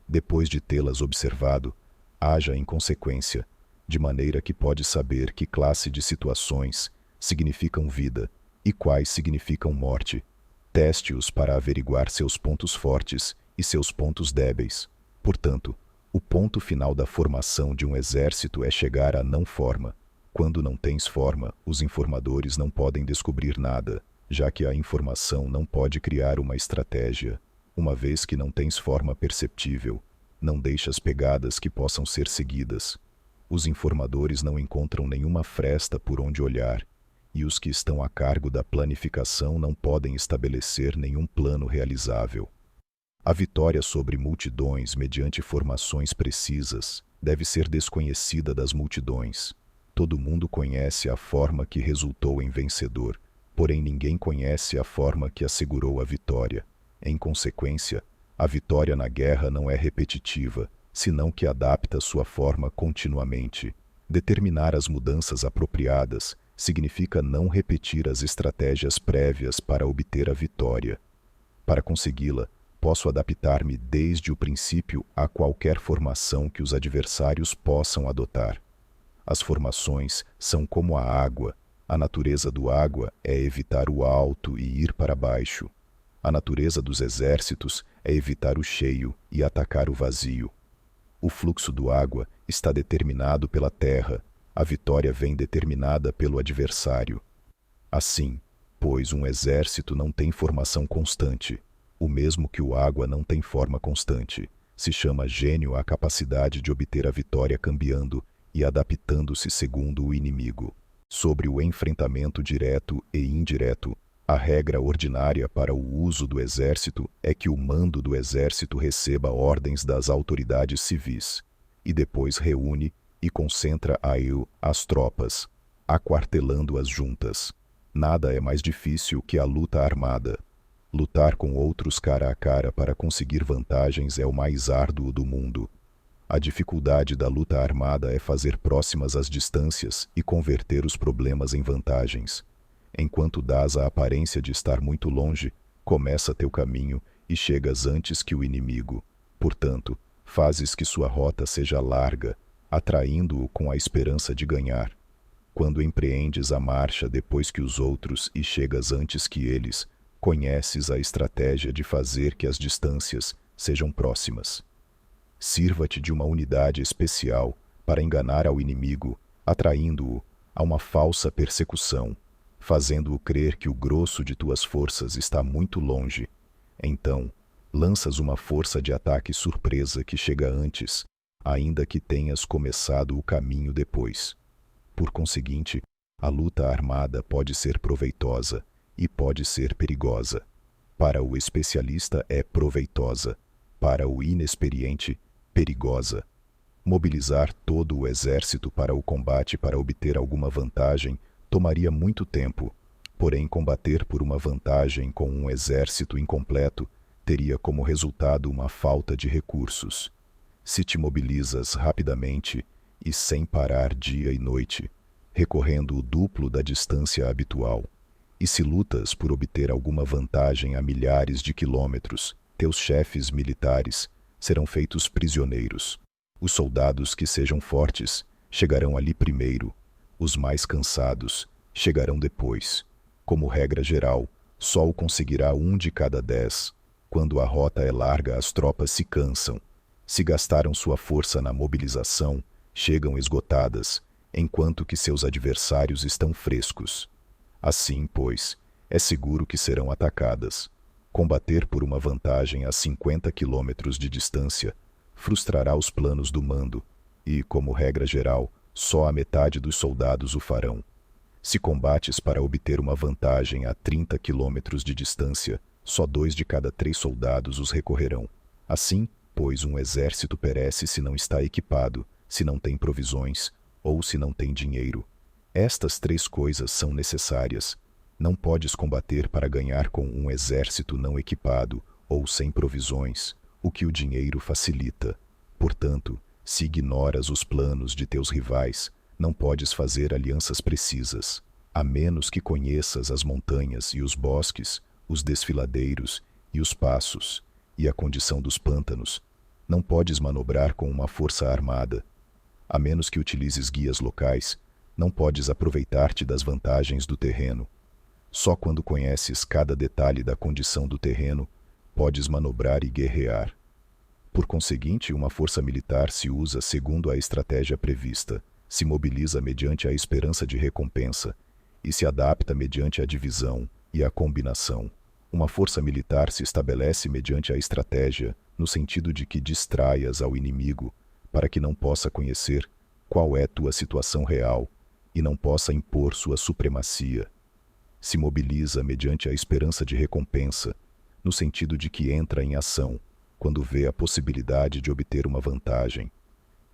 A: Depois de tê-las observado, haja em consequência, de maneira que pode saber que classe de situações significam vida e quais significam morte. Teste-os para averiguar seus pontos fortes e seus pontos débeis. Portanto, o ponto final da formação de um exército é chegar à não forma. Quando não tens forma, os informadores não podem descobrir nada, já que a informação não pode criar uma estratégia. Uma vez que não tens forma perceptível, não deixas pegadas que possam ser seguidas. Os informadores não encontram nenhuma fresta por onde olhar, e os que estão a cargo da planificação não podem estabelecer nenhum plano realizável. A vitória sobre multidões mediante formações precisas deve ser desconhecida das multidões. Todo mundo conhece a forma que resultou em vencedor, porém ninguém conhece a forma que assegurou a vitória. Em consequência, a vitória na guerra não é repetitiva, senão que adapta sua forma continuamente. Determinar as mudanças apropriadas significa não repetir as estratégias prévias para obter a vitória. Para consegui-la, posso adaptar-me desde o princípio a qualquer formação que os adversários possam adotar. As formações são como a água. A natureza do água é evitar o alto e ir para baixo. A natureza dos exércitos é evitar o cheio e atacar o vazio. O fluxo do água está determinado pela terra, a vitória vem determinada pelo adversário. Assim, pois um exército não tem formação constante, o mesmo que o água não tem forma constante. Se chama gênio a capacidade de obter a vitória cambiando e adaptando-se segundo o inimigo. Sobre o enfrentamento direto e indireto, a regra ordinária para o uso do exército é que o mando do exército receba ordens das autoridades civis, e depois reúne e concentra as tropas, aquartelando-as juntas. Nada é mais difícil que a luta armada. Lutar com outros cara a cara para conseguir vantagens é o mais árduo do mundo. A dificuldade da luta armada é fazer próximas as distâncias e converter os problemas em vantagens. Enquanto dás a aparência de estar muito longe, começa teu caminho e chegas antes que o inimigo. Portanto, Fazes que sua rota seja larga, atraindo-o com a esperança de ganhar. Quando empreendes a marcha depois que os outros e chegas antes que eles, conheces a estratégia de fazer que as distâncias sejam próximas. Sirva-te de uma unidade especial para enganar ao inimigo, atraindo-o a uma falsa persecução, fazendo-o crer que o grosso de tuas forças está muito longe. Então, lanças uma força de ataque surpresa que chega antes, ainda que tenhas começado o caminho depois. Por conseguinte, a luta armada pode ser proveitosa e pode ser perigosa. Para o especialista é proveitosa, para o inexperiente, perigosa. Mobilizar todo o exército para o combate para obter alguma vantagem tomaria muito tempo, porém combater por uma vantagem com um exército incompleto teria como resultado uma falta de recursos. Se te mobilizas rapidamente e sem parar dia e noite, recorrendo o duplo da distância habitual, e se lutas por obter alguma vantagem a milhares de quilômetros, teus chefes militares serão feitos prisioneiros. Os soldados que sejam fortes chegarão ali primeiro, os mais cansados chegarão depois. Como regra geral, só o conseguirá 1 de cada 10. Quando a rota é larga, as tropas se cansam. Se gastaram sua força na mobilização, chegam esgotadas, enquanto que seus adversários estão frescos. Assim, pois, é seguro que serão atacadas. Combater por uma vantagem a 50 quilômetros de distância frustrará os planos do mando e, como regra geral, só a metade dos soldados o farão. Se combates para obter uma vantagem a 30 quilômetros de distância, só 2 de cada 3 soldados os recorrerão. Assim, pois, um exército perece se não está equipado, se não tem provisões ou se não tem dinheiro. Estas 3 coisas são necessárias. Não podes combater para ganhar com um exército não equipado ou sem provisões, o que o dinheiro facilita. Portanto, se ignoras os planos de teus rivais, não podes fazer alianças precisas, a menos que conheças as montanhas e os bosques, os desfiladeiros e os passos, e a condição dos pântanos. Não podes manobrar com uma força armada. A menos que utilizes guias locais, não podes aproveitar-te das vantagens do terreno. Só quando conheces cada detalhe da condição do terreno, podes manobrar e guerrear. Por conseguinte, uma força militar se usa segundo a estratégia prevista, se mobiliza mediante a esperança de recompensa e se adapta mediante a divisão e a combinação. Uma força militar se estabelece mediante a estratégia, no sentido de que distraias ao inimigo, para que não possa conhecer qual é tua situação real e não possa impor sua supremacia. Se mobiliza mediante a esperança de recompensa, no sentido de que entra em ação, quando vê a possibilidade de obter uma vantagem.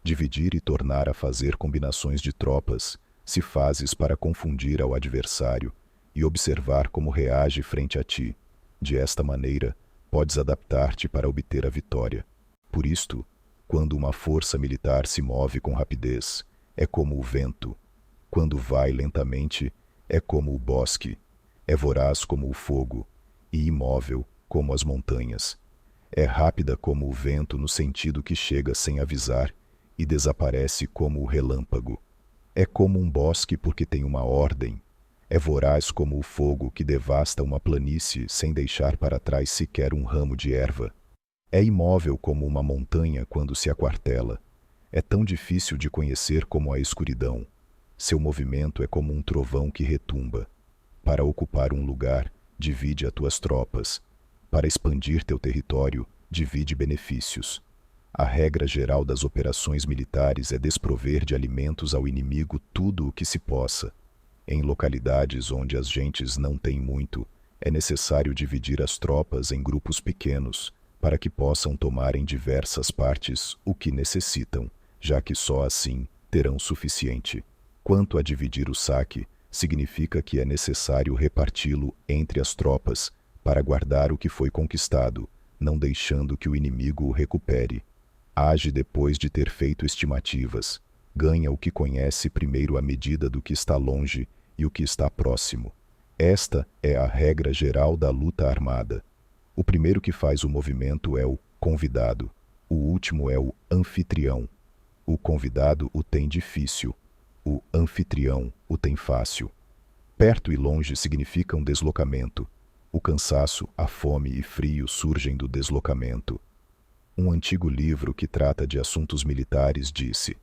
A: Dividir e tornar a fazer combinações de tropas, se fazes para confundir ao adversário e observar como reage frente a ti. De esta maneira, podes adaptar-te para obter a vitória. Por isto, quando uma força militar se move com rapidez, é como o vento. Quando vai lentamente, é como o bosque. É voraz como o fogo e imóvel como as montanhas. É rápida como o vento no sentido que chega sem avisar e desaparece como o relâmpago. É como um bosque porque tem uma ordem. É voraz como o fogo que devasta uma planície sem deixar para trás sequer um ramo de erva. É imóvel como uma montanha quando se aquartela. É tão difícil de conhecer como a escuridão. Seu movimento é como um trovão que retumba. Para ocupar um lugar, divide as tuas tropas. Para expandir teu território, divide benefícios. A regra geral das operações militares é desprover de alimentos ao inimigo tudo o que se possa. Em localidades onde as gentes não têm muito, é necessário dividir as tropas em grupos pequenos, para que possam tomar em diversas partes o que necessitam, já que só assim terão suficiente. Quanto a dividir o saque, significa que é necessário reparti-lo entre as tropas para guardar o que foi conquistado, não deixando que o inimigo o recupere. Age depois de ter feito estimativas. Ganha o que conhece primeiro à medida do que está longe e o que está próximo. Esta é a regra geral da luta armada. O primeiro que faz o movimento é o convidado. O último é o anfitrião. O convidado o tem difícil. O anfitrião o tem fácil. Perto e longe significam deslocamento. O cansaço, a fome e frio surgem do deslocamento. Um antigo livro que trata de assuntos militares disse: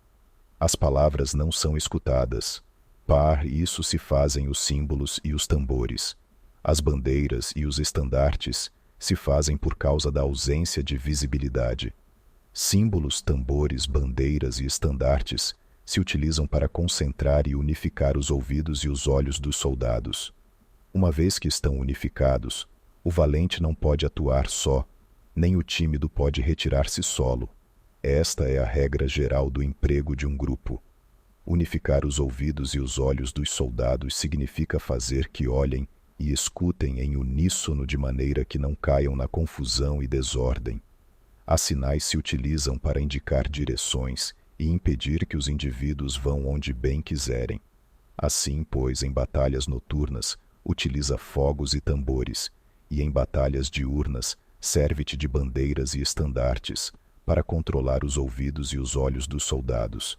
A: as palavras não são escutadas. Par isso se fazem os símbolos e os tambores. As bandeiras e os estandartes se fazem por causa da ausência de visibilidade. Símbolos, tambores, bandeiras e estandartes se utilizam para concentrar e unificar os ouvidos e os olhos dos soldados. Uma vez que estão unificados, o valente não pode atuar só, nem o tímido pode retirar-se solo. Esta é a regra geral do emprego de um grupo. Unificar os ouvidos e os olhos dos soldados significa fazer que olhem e escutem em uníssono de maneira que não caiam na confusão e desordem. As sinais se utilizam para indicar direções e impedir que os indivíduos vão onde bem quiserem. Assim, pois, em batalhas noturnas, utiliza fogos e tambores, e em batalhas diurnas, serve-te de bandeiras e estandartes, para controlar os ouvidos e os olhos dos soldados.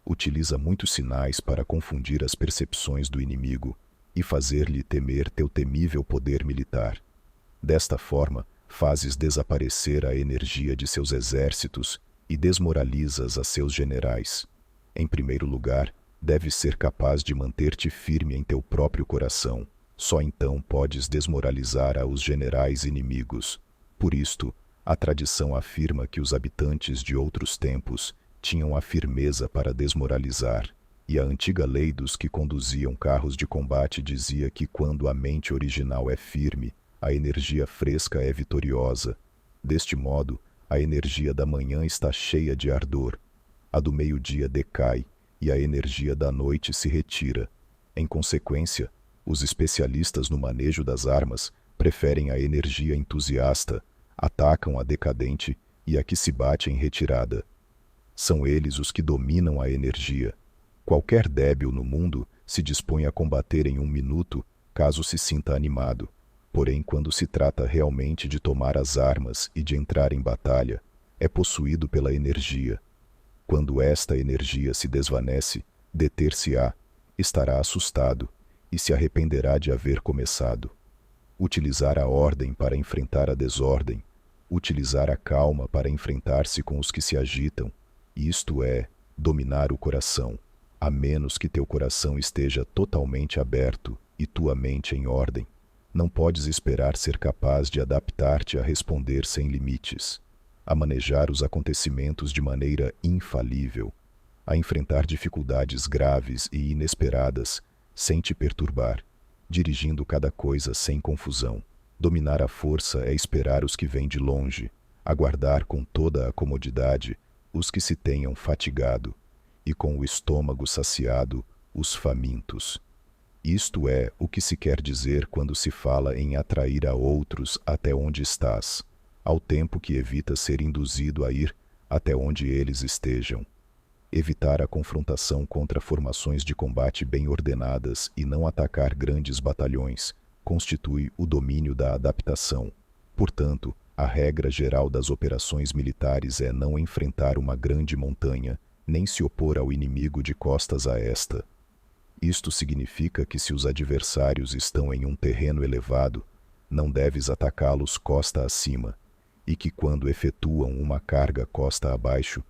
A: Utiliza muitos sinais para confundir as percepções do inimigo e fazer-lhe temer teu temível poder militar. Desta forma, fazes desaparecer a energia de seus exércitos e desmoralizas a seus generais. Em primeiro lugar, deves ser capaz de manter-te firme em teu próprio coração. Só então podes desmoralizar os generais inimigos. Por isto, a tradição afirma que os habitantes de outros tempos tinham a firmeza para desmoralizar, e a antiga lei dos que conduziam carros de combate dizia que quando a mente original é firme, a energia fresca é vitoriosa. Deste modo, a energia da manhã está cheia de ardor, a do meio-dia decai e a energia da noite se retira. Em consequência, os especialistas no manejo das armas preferem a energia entusiasta, atacam a decadente e a que se bate em retirada. São eles os que dominam a energia. Qualquer débil no mundo se dispõe a combater em 1 minuto, caso se sinta animado. Porém, quando se trata realmente de tomar as armas e de entrar em batalha, é possuído pela energia. Quando esta energia se desvanece, deter-se-á, estará assustado e se arrependerá de haver começado. Utilizar a ordem para enfrentar a desordem, utilizar a calma para enfrentar-se com os que se agitam, isto é, dominar o coração, a menos que teu coração esteja totalmente aberto e tua mente em ordem. Não podes esperar ser capaz de adaptar-te a responder sem limites, a manejar os acontecimentos de maneira infalível, a enfrentar dificuldades graves e inesperadas sem te perturbar, dirigindo cada coisa sem confusão. Dominar a força é esperar os que vêm de longe, aguardar com toda a comodidade os que se tenham fatigado, e com o estômago saciado os famintos. Isto é o que se quer dizer quando se fala em atrair a outros até onde estás, ao tempo que evita ser induzido a ir até onde eles estejam. Evitar a confrontação contra formações de combate bem ordenadas e não atacar grandes batalhões constitui o domínio da adaptação. Portanto, a regra geral das operações militares é não enfrentar uma grande montanha, nem se opor ao inimigo de costas a esta. Isto significa que se os adversários estão em um terreno elevado, não deves atacá-los costa acima, e que quando efetuam uma carga costa abaixo,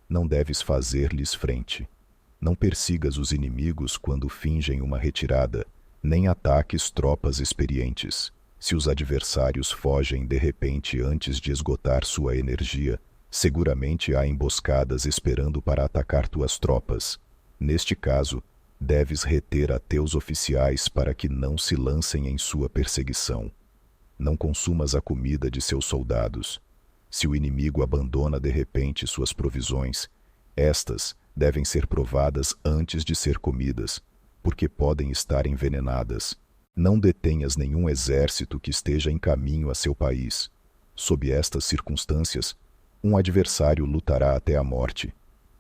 A: não deves fazer-lhes frente. Não persigas os inimigos quando fingem uma retirada, nem ataques tropas experientes. Se os adversários fogem de repente antes de esgotar sua energia, seguramente há emboscadas esperando para atacar tuas tropas. Neste caso, deves reter a teus oficiais para que não se lancem em sua perseguição. Não consumas a comida de seus soldados. Se o inimigo abandona de repente suas provisões, estas devem ser provadas antes de ser comidas, porque podem estar envenenadas. Não detenhas nenhum exército que esteja em caminho a seu país. Sob estas circunstâncias, um adversário lutará até a morte.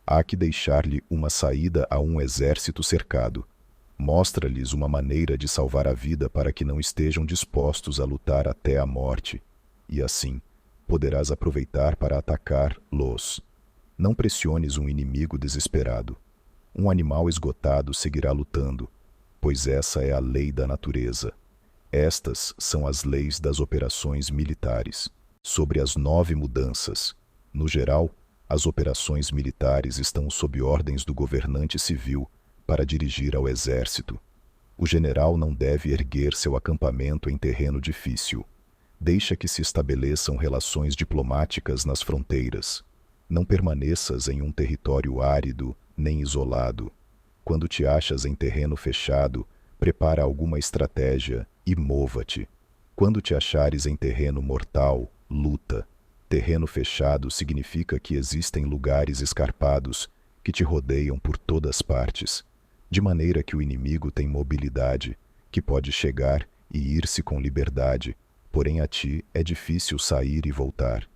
A: Há que deixar-lhe uma saída a um exército cercado. Mostra-lhes uma maneira de salvar a vida para que não estejam dispostos a lutar até a morte. E assim, poderás aproveitar para atacar-los. Não pressiones um inimigo desesperado. Um animal esgotado seguirá lutando, pois essa é a lei da natureza. Estas são as leis das operações militares. Sobre as 9 mudanças. No geral, as operações militares estão sob ordens do governante civil para dirigir ao exército. O general não deve erguer seu acampamento em terreno difícil. Deixa que se estabeleçam relações diplomáticas nas fronteiras. Não permaneças em um território árido nem isolado. Quando te achas em terreno fechado, prepara alguma estratégia e mova-te. Quando te achares em terreno mortal, luta. Terreno fechado significa que existem lugares escarpados que te rodeiam por todas partes, de maneira que o inimigo tem mobilidade, que pode chegar e ir-se com liberdade, porém a ti é difícil sair e voltar.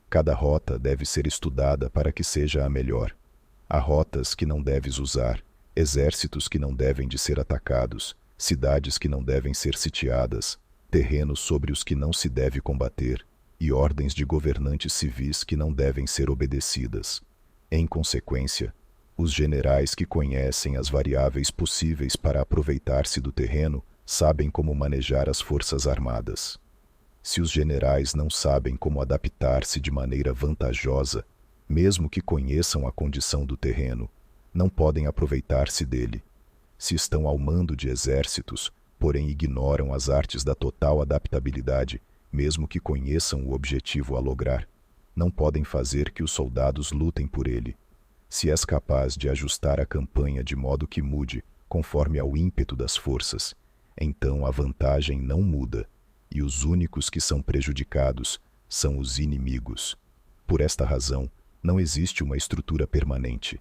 A: Cada rota deve ser estudada para que seja a melhor. Há rotas que não deves usar, exércitos que não devem de ser atacados, cidades que não devem ser sitiadas, terrenos sobre os que não se deve combater, e ordens de governantes civis que não devem ser obedecidas. Em consequência, os generais que conhecem as variáveis possíveis para aproveitar-se do terreno sabem como manejar as forças armadas. Se os generais não sabem como adaptar-se de maneira vantajosa, mesmo que conheçam a condição do terreno, não podem aproveitar-se dele. Se estão ao mando de exércitos, porém ignoram as artes da total adaptabilidade, mesmo que conheçam o objetivo a lograr, não podem fazer que os soldados lutem por ele. Se és capaz de ajustar a campanha de modo que mude, conforme ao ímpeto das forças, então a vantagem não muda, e os únicos que são prejudicados são os inimigos. Por esta razão, não existe uma estrutura permanente.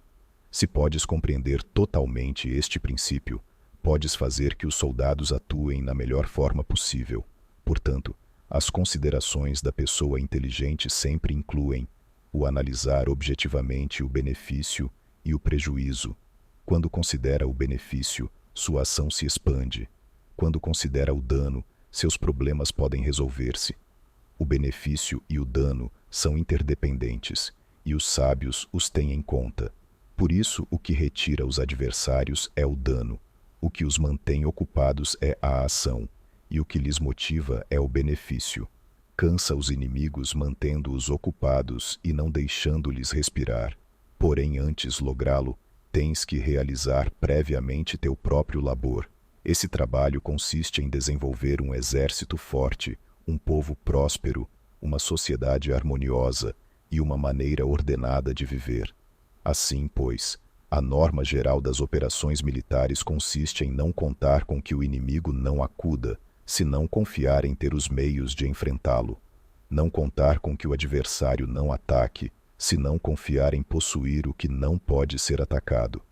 A: Se podes compreender totalmente este princípio, podes fazer que os soldados atuem na melhor forma possível. Portanto, as considerações da pessoa inteligente sempre incluem o analisar objetivamente o benefício e o prejuízo. Quando considera o benefício, sua ação se expande. Quando considera o dano, seus problemas podem resolver-se. O benefício e o dano são interdependentes, e os sábios os têm em conta. Por isso, o que retira os adversários é o dano, o que os mantém ocupados é a ação, e o que lhes motiva é o benefício. Cansa os inimigos mantendo-os ocupados e não deixando-lhes respirar. Porém, antes lográ-lo, tens que realizar previamente teu próprio labor. Esse trabalho consiste em desenvolver um exército forte, um povo próspero, uma sociedade harmoniosa e uma maneira ordenada de viver. Assim, pois, a norma geral das operações militares consiste em não contar com que o inimigo não acuda, senão confiar em ter os meios de enfrentá-lo. Não contar com que o adversário não ataque, senão confiar em possuir o que não pode ser atacado.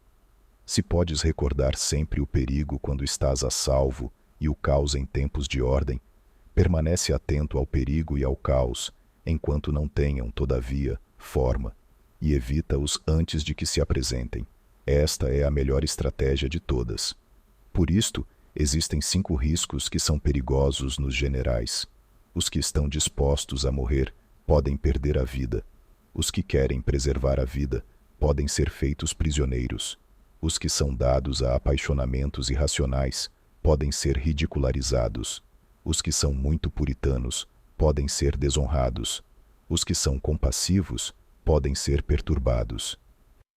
A: Se podes recordar sempre o perigo quando estás a salvo e o caos em tempos de ordem, permanece atento ao perigo e ao caos, enquanto não tenham, todavia, forma, e evita-os antes de que se apresentem. Esta é a melhor estratégia de todas. Por isto, existem 5 riscos que são perigosos nos generais. Os que estão dispostos a morrer podem perder a vida. Os que querem preservar a vida podem ser feitos prisioneiros. Os que são dados a apaixonamentos irracionais podem ser ridicularizados. Os que são muito puritanos podem ser desonrados. Os que são compassivos podem ser perturbados.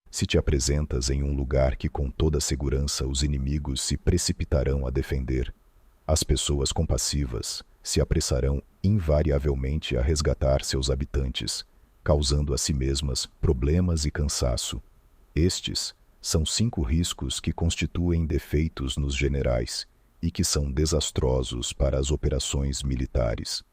A: Se te apresentas em um lugar que com toda segurança os inimigos se precipitarão a defender, as pessoas compassivas se apressarão invariavelmente a resgatar seus habitantes, causando a si mesmas problemas e cansaço. Estes são 5 riscos que constituem defeitos nos generais e que são desastrosos para as operações militares.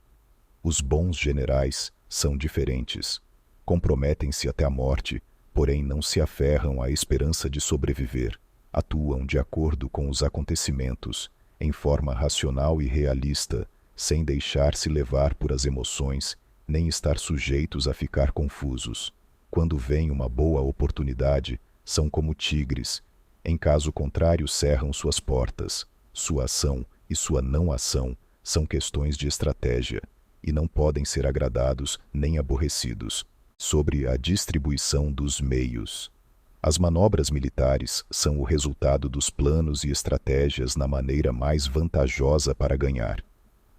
A: Os bons generais são diferentes. Comprometem-se até a morte, porém não se aferram à esperança de sobreviver. Atuam de acordo com os acontecimentos, em forma racional e realista, sem deixar-se levar por as emoções, nem estar sujeitos a ficar confusos. Quando vem uma boa oportunidade, são como tigres. Em caso contrário, cerram suas portas. Sua ação e sua não ação são questões de estratégia. e não podem ser agradados nem aborrecidos. Sobre a distribuição dos meios. As manobras militares são o resultado dos planos e estratégias na maneira mais vantajosa para ganhar.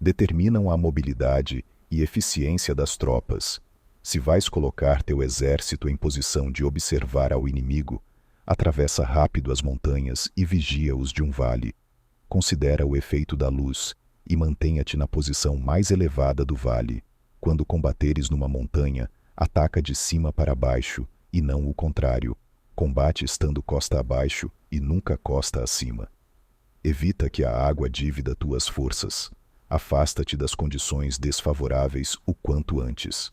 A: Determinam a mobilidade e eficiência das tropas. Se vais colocar teu exército em posição de observar ao inimigo, atravessa rápido as montanhas e vigia-os de um vale. Considera o efeito da luz e mantenha-te na posição mais elevada do vale. Quando combateres numa montanha, ataca de cima para baixo e não o contrário. Combate estando costa abaixo e nunca costa acima. Evita que a água dívida tuas forças. Afasta-te das condições desfavoráveis o quanto antes.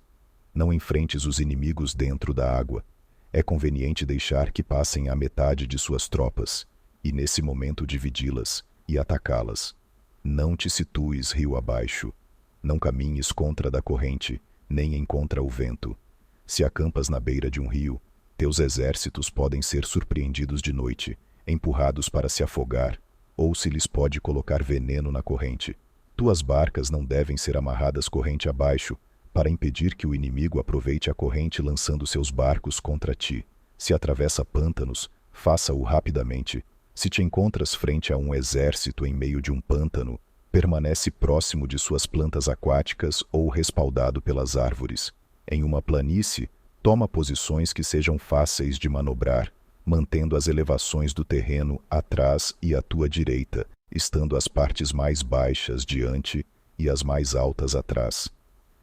A: Não enfrentes os inimigos dentro da água. É conveniente deixar que passem a metade de suas tropas, e nesse momento dividi-las e atacá-las. Não te situes rio abaixo. Não caminhes contra da corrente, nem em contra o vento. Se acampas na beira de um rio, teus exércitos podem ser surpreendidos de noite, empurrados para se afogar, ou se lhes pode colocar veneno na corrente. Tuas barcas não devem ser amarradas corrente abaixo, para impedir que o inimigo aproveite a corrente lançando seus barcos contra ti. Se atravessa pântanos, faça-o rapidamente. Se te encontras frente a um exército em meio de um pântano, permanece próximo de suas plantas aquáticas ou respaldado pelas árvores. Em uma planície, toma posições que sejam fáceis de manobrar, mantendo as elevações do terreno atrás e à tua direita, estando as partes mais baixas diante e as mais altas atrás.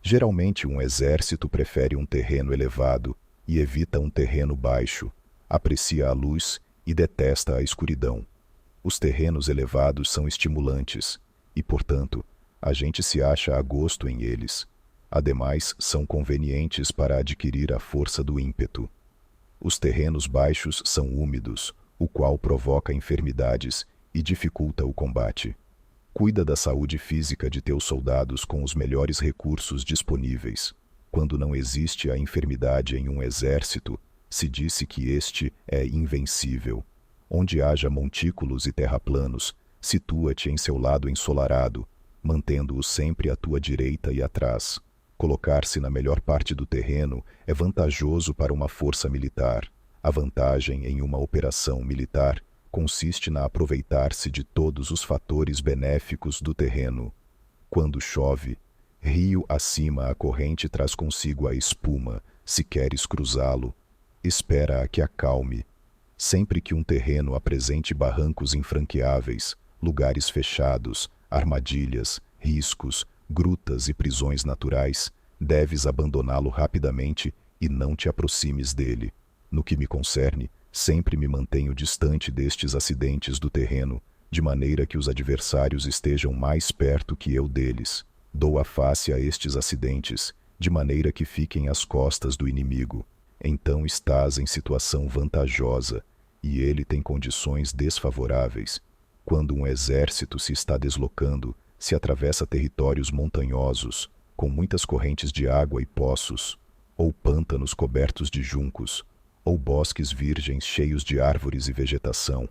A: Geralmente um exército prefere um terreno elevado e evita um terreno baixo, aprecia a luz e detesta a escuridão. Os terrenos elevados são estimulantes e, portanto, a gente se acha a gosto em eles. Ademais, são convenientes para adquirir a força do ímpeto. Os terrenos baixos são úmidos, o qual provoca enfermidades e dificulta o combate. Cuida da saúde física de teus soldados com os melhores recursos disponíveis. Quando não existe a enfermidade em um exército, se disse que este é invencível. Onde haja montículos e terraplanos, situa-te em seu lado ensolarado, mantendo-o sempre à tua direita e atrás. Colocar-se na melhor parte do terreno é vantajoso para uma força militar. A vantagem em uma operação militar consiste na aproveitar-se de todos os fatores benéficos do terreno. Quando chove, rio acima a corrente traz consigo a espuma. Se queres cruzá-lo, espera a que acalme. Sempre que um terreno apresente barrancos infranqueáveis, lugares fechados, armadilhas, riscos, grutas e prisões naturais, deves abandoná-lo rapidamente e não te aproximes dele. No que me concerne, sempre me mantenho distante destes acidentes do terreno, de maneira que os adversários estejam mais perto que eu deles. Dou a face a estes acidentes, de maneira que fiquem às costas do inimigo. Então estás em situação vantajosa, e ele tem condições desfavoráveis. Quando um exército se está deslocando, se atravessa territórios montanhosos, com muitas correntes de água e poços, ou pântanos cobertos de juncos, ou bosques virgens cheios de árvores e vegetação,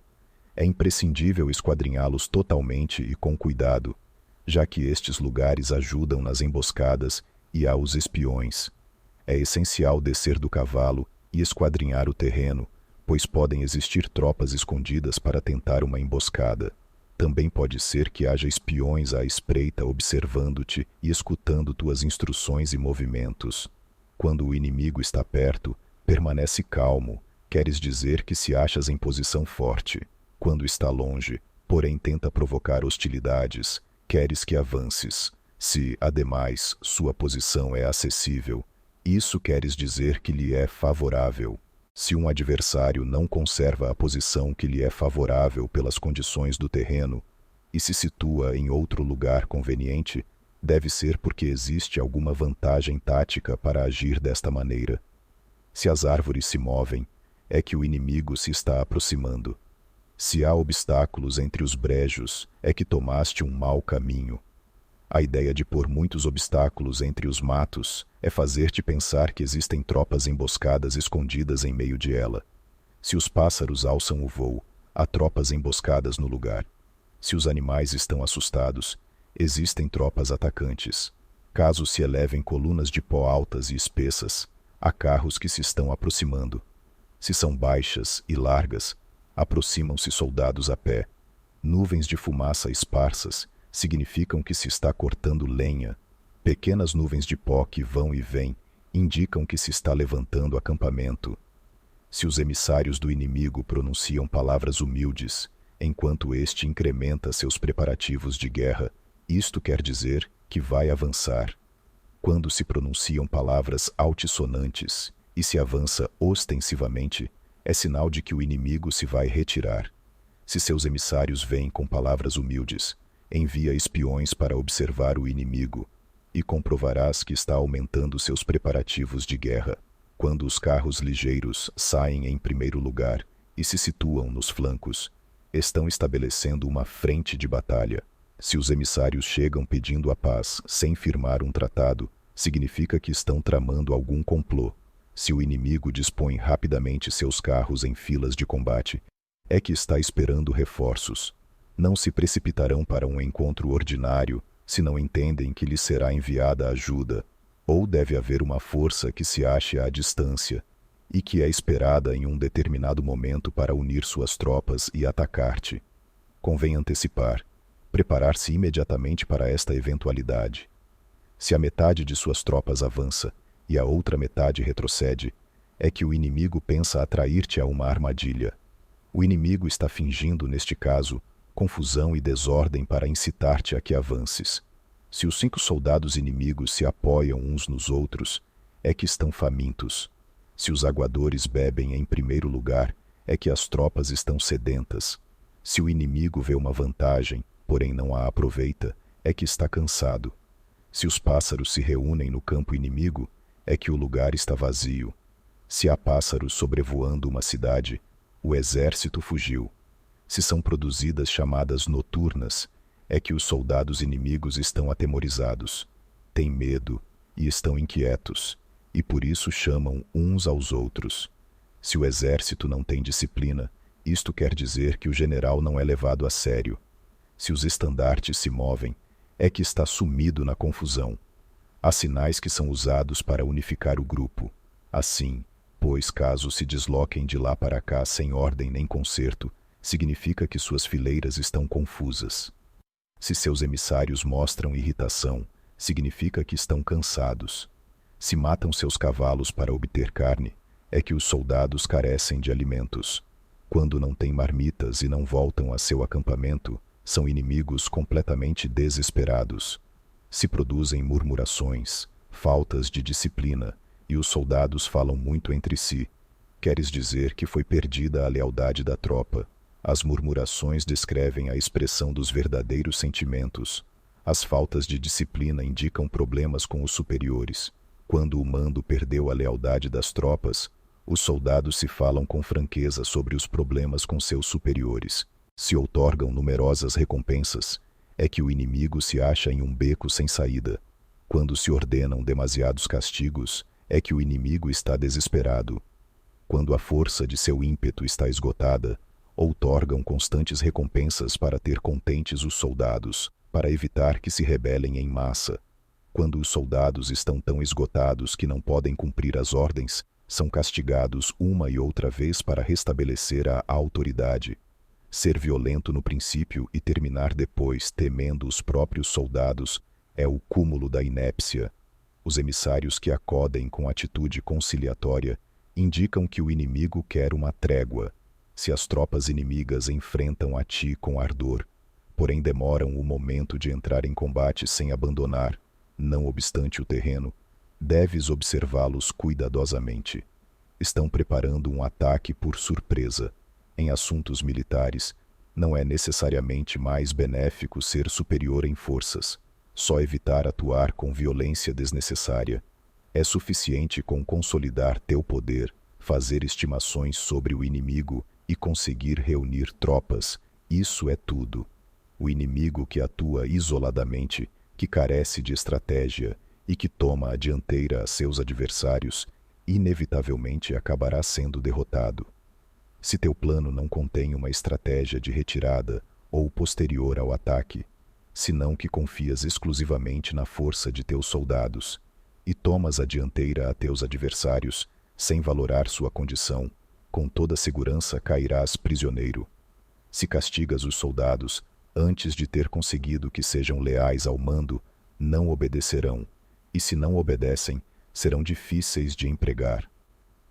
A: é imprescindível esquadrinhá-los totalmente e com cuidado, já que estes lugares ajudam nas emboscadas e aos espiões. É essencial descer do cavalo e esquadrinhar o terreno, pois podem existir tropas escondidas para tentar uma emboscada. Também pode ser que haja espiões à espreita observando-te e escutando tuas instruções e movimentos. Quando o inimigo está perto, permanece calmo, queres dizer que se achas em posição forte. Quando está longe, porém tenta provocar hostilidades, queres que avances. Se, ademais, sua posição é acessível, isso queres dizer que lhe é favorável. Se um adversário não conserva a posição que lhe é favorável pelas condições do terreno e se situa em outro lugar conveniente, deve ser porque existe alguma vantagem tática para agir desta maneira. Se as árvores se movem, é que o inimigo se está aproximando. Se há obstáculos entre os brejos, é que tomaste um mau caminho. A ideia de pôr muitos obstáculos entre os matos é fazer-te pensar que existem tropas emboscadas escondidas em meio de ela. Se os pássaros alçam o voo, há tropas emboscadas no lugar. Se os animais estão assustados, existem tropas atacantes. Caso se elevem colunas de pó altas e espessas, há carros que se estão aproximando. Se são baixas e largas, aproximam-se soldados a pé. Nuvens de fumaça esparsas significam que se está cortando lenha. Pequenas nuvens de pó que vão e vêm indicam que se está levantando acampamento. Se os emissários do inimigo pronunciam palavras humildes, enquanto este incrementa seus preparativos de guerra, isto quer dizer que vai avançar. Quando se pronunciam palavras altissonantes e se avança ostensivamente, é sinal de que o inimigo se vai retirar. Se seus emissários vêm com palavras humildes, envia espiões para observar o inimigo, e comprovarás que está aumentando seus preparativos de guerra. Quando os carros ligeiros saem em primeiro lugar e se situam nos flancos, estão estabelecendo uma frente de batalha. Se os emissários chegam pedindo a paz sem firmar um tratado, significa que estão tramando algum complô. Se o inimigo dispõe rapidamente seus carros em filas de combate, é que está esperando reforços. Não se precipitarão para um encontro ordinário se não entendem que lhes será enviada ajuda, ou deve haver uma força que se ache à distância e que é esperada em um determinado momento para unir suas tropas e atacar-te. Convém antecipar, preparar-se imediatamente para esta eventualidade. Se a metade de suas tropas avança e a outra metade retrocede, é que o inimigo pensa atrair-te a uma armadilha. O inimigo está fingindo, neste caso, confusão e desordem para incitar-te a que avances. Se os 5 soldados inimigos se apoiam uns nos outros, é que estão famintos. Se os aguadores bebem em primeiro lugar, é que as tropas estão sedentas. Se o inimigo vê uma vantagem, porém não a aproveita, é que está cansado. Se os pássaros se reúnem no campo inimigo, é que o lugar está vazio. Se há pássaros sobrevoando uma cidade, o exército fugiu. Se são produzidas chamadas noturnas, é que os soldados inimigos estão atemorizados, têm medo e estão inquietos, e por isso chamam uns aos outros. Se o exército não tem disciplina, isto quer dizer que o general não é levado a sério. Se os estandartes se movem, é que está sumido na confusão. Há sinais que são usados para unificar o grupo. Assim, pois caso se desloquem de lá para cá sem ordem nem concerto, significa que suas fileiras estão confusas. Se seus emissários mostram irritação, significa que estão cansados. Se matam seus cavalos para obter carne, é que os soldados carecem de alimentos. Quando não têm marmitas e não voltam a seu acampamento, são inimigos completamente desesperados. Se produzem murmurações, faltas de disciplina, e os soldados falam muito entre si, queres dizer que foi perdida a lealdade da tropa. As murmurações descrevem a expressão dos verdadeiros sentimentos. As faltas de disciplina indicam problemas com os superiores. Quando o mando perdeu a lealdade das tropas, os soldados se falam com franqueza sobre os problemas com seus superiores. Se outorgam numerosas recompensas, é que o inimigo se acha em um beco sem saída. Quando se ordenam demasiados castigos, é que o inimigo está desesperado. Quando a força de seu ímpeto está esgotada, outorgam constantes recompensas para ter contentes os soldados, para evitar que se rebelem em massa. Quando os soldados estão tão esgotados que não podem cumprir as ordens, são castigados uma e outra vez para restabelecer a autoridade. Ser violento no princípio e terminar depois temendo os próprios soldados é o cúmulo da inépcia. Os emissários que acodem com atitude conciliatória indicam que o inimigo quer uma trégua. Se as tropas inimigas enfrentam a ti com ardor, porém demoram o momento de entrar em combate sem abandonar, não obstante o terreno, deves observá-los cuidadosamente. Estão preparando um ataque por surpresa. Em assuntos militares, não é necessariamente mais benéfico ser superior em forças, só evitar atuar com violência desnecessária. É suficiente com consolidar teu poder, fazer estimações sobre o inimigo e conseguir reunir tropas. Isso é tudo. O inimigo que atua isoladamente, que carece de estratégia e que toma a dianteira a seus adversários, inevitavelmente acabará sendo derrotado. Se teu plano não contém uma estratégia de retirada ou posterior ao ataque, senão que confias exclusivamente na força de teus soldados, e tomas a dianteira a teus adversários, sem valorar sua condição, com toda segurança cairás prisioneiro. Se castigas os soldados, antes de ter conseguido que sejam leais ao mando, não obedecerão, e se não obedecem, serão difíceis de empregar.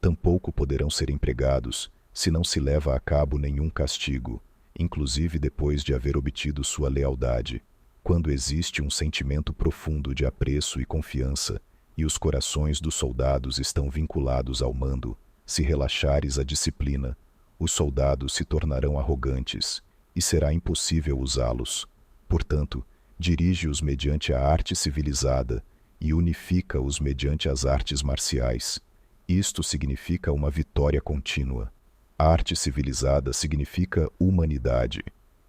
A: Tampouco poderão ser empregados, se não se leva a cabo nenhum castigo, inclusive depois de haver obtido sua lealdade, quando existe um sentimento profundo de apreço e confiança, e os corações dos soldados estão vinculados ao mando. Se relaxares a disciplina, os soldados se tornarão arrogantes, e será impossível usá-los. Portanto, dirige-os mediante a arte civilizada e unifica-os mediante as artes marciais. Isto significa uma vitória contínua. Arte civilizada significa humanidade,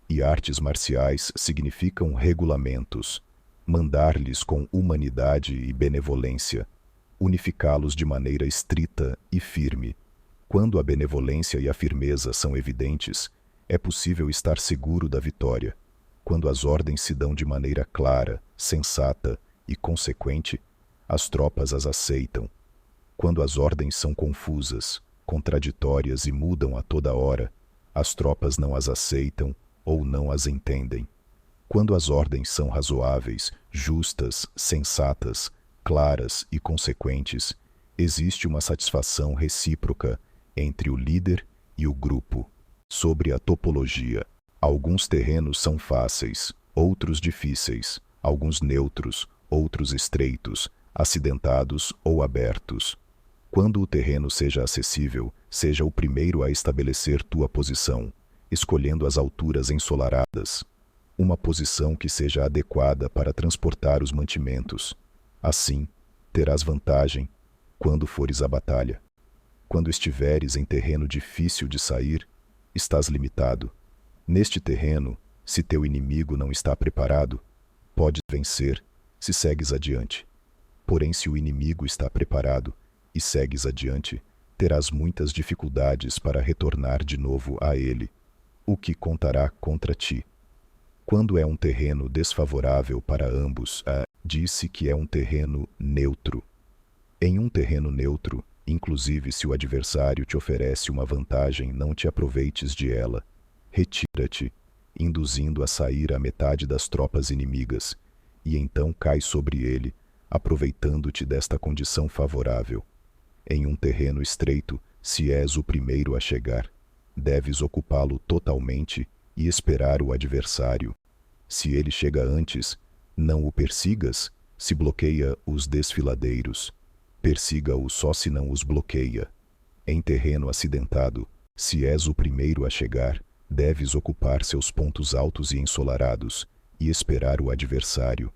A: e artes marciais significam regulamentos. Mandar-lhes com humanidade e benevolência, unificá-los de maneira estrita e firme. Quando a benevolência e a firmeza são evidentes, é possível estar seguro da vitória. Quando as ordens se dão de maneira clara, sensata e consequente, as tropas as aceitam. Quando as ordens são confusas, contraditórias e mudam a toda hora, as tropas não as aceitam ou não as entendem. Quando as ordens são razoáveis, justas, sensatas, claras e consequentes, existe uma satisfação recíproca entre o líder e o grupo. Sobre a topologia, alguns terrenos são fáceis, outros difíceis, alguns neutros, outros estreitos, acidentados ou abertos. Quando o terreno seja acessível, seja o primeiro a estabelecer tua posição, escolhendo as alturas ensolaradas, uma posição que seja adequada para transportar os mantimentos. Assim, terás vantagem quando fores à batalha. Quando estiveres em terreno difícil de sair, estás limitado. Neste terreno, se teu inimigo não está preparado, podes vencer se segues adiante. Porém, se o inimigo está preparado e segues adiante, terás muitas dificuldades para retornar de novo a ele, o que contará contra ti. Quando é um terreno desfavorável para ambos, diz-se que é um terreno neutro. Em um terreno neutro, inclusive se o adversário te oferece uma vantagem, não te aproveites de ela. Retira-te, induzindo a sair a metade das tropas inimigas, e então cai sobre ele, aproveitando-te desta condição favorável. Em um terreno estreito, se és o primeiro a chegar, deves ocupá-lo totalmente e esperar o adversário. Se ele chega antes, não o persigas, se bloqueia os desfiladeiros. Persiga-o só se não os bloqueia. Em terreno acidentado, se és o primeiro a chegar, deves ocupar seus pontos altos e ensolarados e esperar o adversário.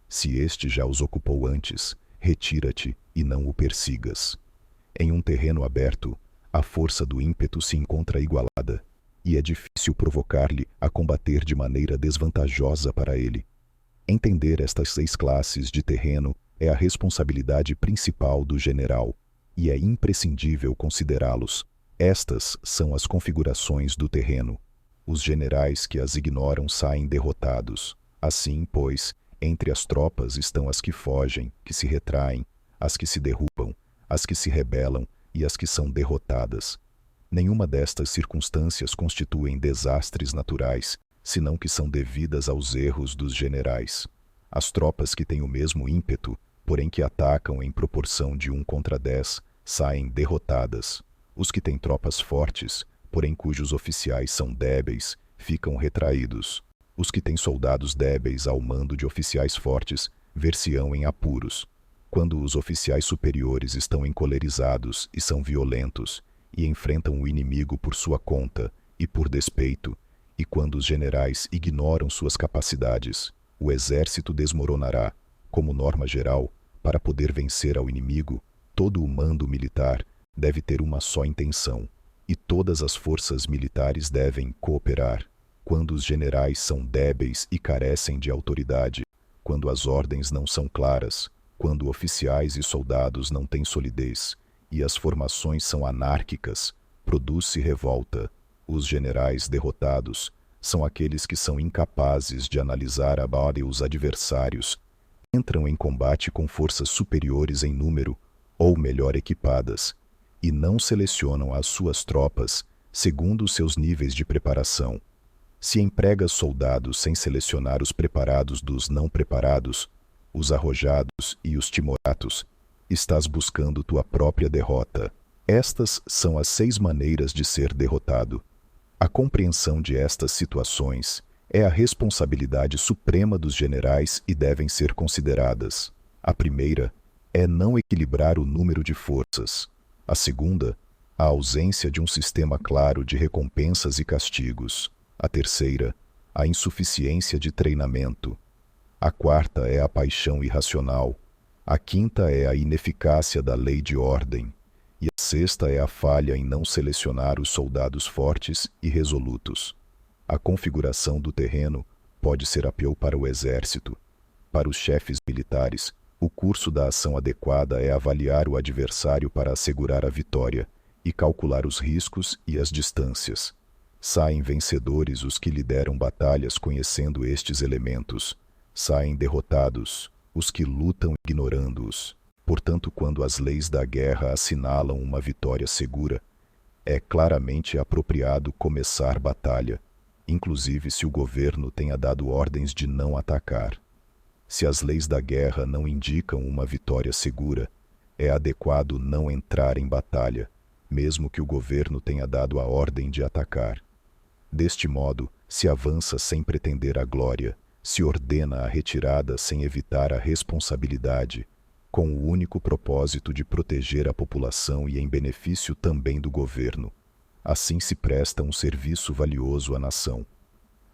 A: Se este já os ocupou antes, retira-te e não o persigas. Em um terreno aberto, a força do ímpeto se encontra igualada, e é difícil provocar-lhe a combater de maneira desvantajosa para ele. Entender estas 6 classes de terreno é a responsabilidade principal do general, e é imprescindível considerá-los. Estas são as configurações do terreno. Os generais que as ignoram saem derrotados. Assim, pois, entre as tropas estão as que fogem, que se retraem, as que se derrubam, as que se rebelam e as que são derrotadas. Nenhuma destas circunstâncias constituem desastres naturais, senão que são devidas aos erros dos generais. As tropas que têm o mesmo ímpeto, porém que atacam em proporção de 1 contra 10, saem derrotadas. Os que têm tropas fortes, porém cujos oficiais são débeis, ficam retraídos. Os que têm soldados débeis ao mando de oficiais fortes, ver-se-ão em apuros. Quando os oficiais superiores estão encolerizados e são violentos, e enfrentam o inimigo por sua conta e por despeito, e quando os generais ignoram suas capacidades, o exército desmoronará. Como norma geral, para poder vencer ao inimigo, todo o mando militar deve ter uma só intenção, e todas as forças militares devem cooperar. Quando os generais são débeis e carecem de autoridade, quando as ordens não são claras, quando oficiais e soldados não têm solidez, e as formações são anárquicas, produz-se revolta. Os generais derrotados são aqueles que são incapazes de analisar a bala e os adversários, entram em combate com forças superiores em número ou melhor equipadas, e não selecionam as suas tropas segundo os seus níveis de preparação. Se empregas soldados sem selecionar os preparados dos não preparados, os arrojados e os timoratos, estás buscando tua própria derrota. Estas são as 6 maneiras de ser derrotado. A compreensão de estas situações é a responsabilidade suprema dos generais e devem ser consideradas. A primeira é não equilibrar o número de forças. A segunda, a ausência de um sistema claro de recompensas e castigos. A terceira, a insuficiência de treinamento. A quarta é a paixão irracional. A quinta é a ineficácia da lei de ordem. E a sexta é a falha em não selecionar os soldados fortes e resolutos. A configuração do terreno pode ser apelo para o exército. Para os chefes militares, o curso da ação adequada é avaliar o adversário para assegurar a vitória e calcular os riscos e as distâncias. Saem vencedores os que lideram batalhas conhecendo estes elementos. Saem derrotados os que lutam ignorando-os. Portanto, quando as leis da guerra assinalam uma vitória segura, é claramente apropriado começar batalha, inclusive se o governo tenha dado ordens de não atacar. Se as leis da guerra não indicam uma vitória segura, é adequado não entrar em batalha, mesmo que o governo tenha dado a ordem de atacar. Deste modo, se avança sem pretender a glória, se ordena a retirada sem evitar a responsabilidade, com o único propósito de proteger a população e em benefício também do governo. Assim se presta um serviço valioso à nação.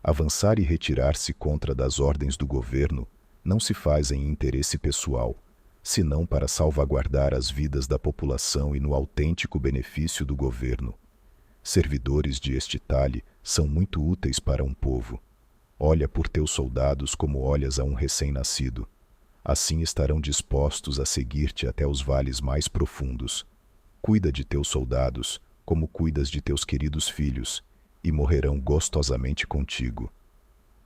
A: Avançar e retirar-se contra das ordens do governo não se faz em interesse pessoal, senão para salvaguardar as vidas da população e no autêntico benefício do governo. Servidores de este talhe são muito úteis para um povo. Olha por teus soldados como olhas a um recém-nascido. Assim estarão dispostos a seguir-te até os vales mais profundos. Cuida de teus soldados, como cuidas de teus queridos filhos, e morrerão gostosamente contigo.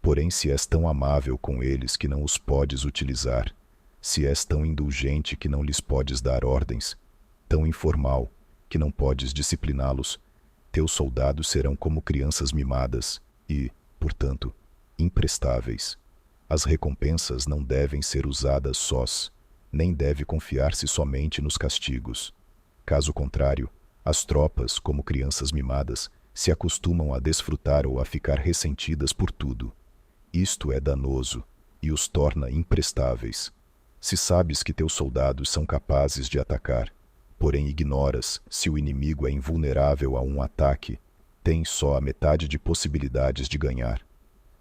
A: Porém, se és tão amável com eles que não os podes utilizar, se és tão indulgente que não lhes podes dar ordens, tão informal que não podes discipliná-los, teus soldados serão como crianças mimadas e, portanto, imprestáveis. As recompensas não devem ser usadas sós, nem deve confiar-se somente nos castigos. Caso contrário, as tropas, como crianças mimadas, se acostumam a desfrutar ou a ficar ressentidas por tudo. Isto é danoso e os torna imprestáveis. Se sabes que teus soldados são capazes de atacar, porém ignoras se o inimigo é invulnerável a um ataque, tens só a metade de possibilidades de ganhar.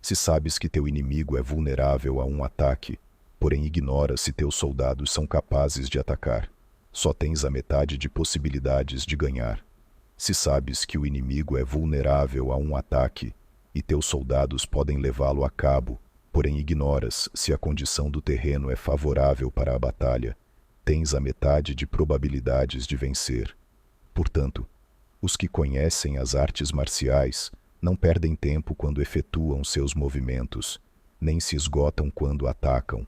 A: Se sabes que teu inimigo é vulnerável a um ataque, porém ignoras se teus soldados são capazes de atacar, só tens a metade de possibilidades de ganhar. Se sabes que o inimigo é vulnerável a um ataque, e teus soldados podem levá-lo a cabo, porém ignoras se a condição do terreno é favorável para a batalha, tens a metade de probabilidades de vencer. Portanto, os que conhecem as artes marciais não perdem tempo quando efetuam seus movimentos, nem se esgotam quando atacam.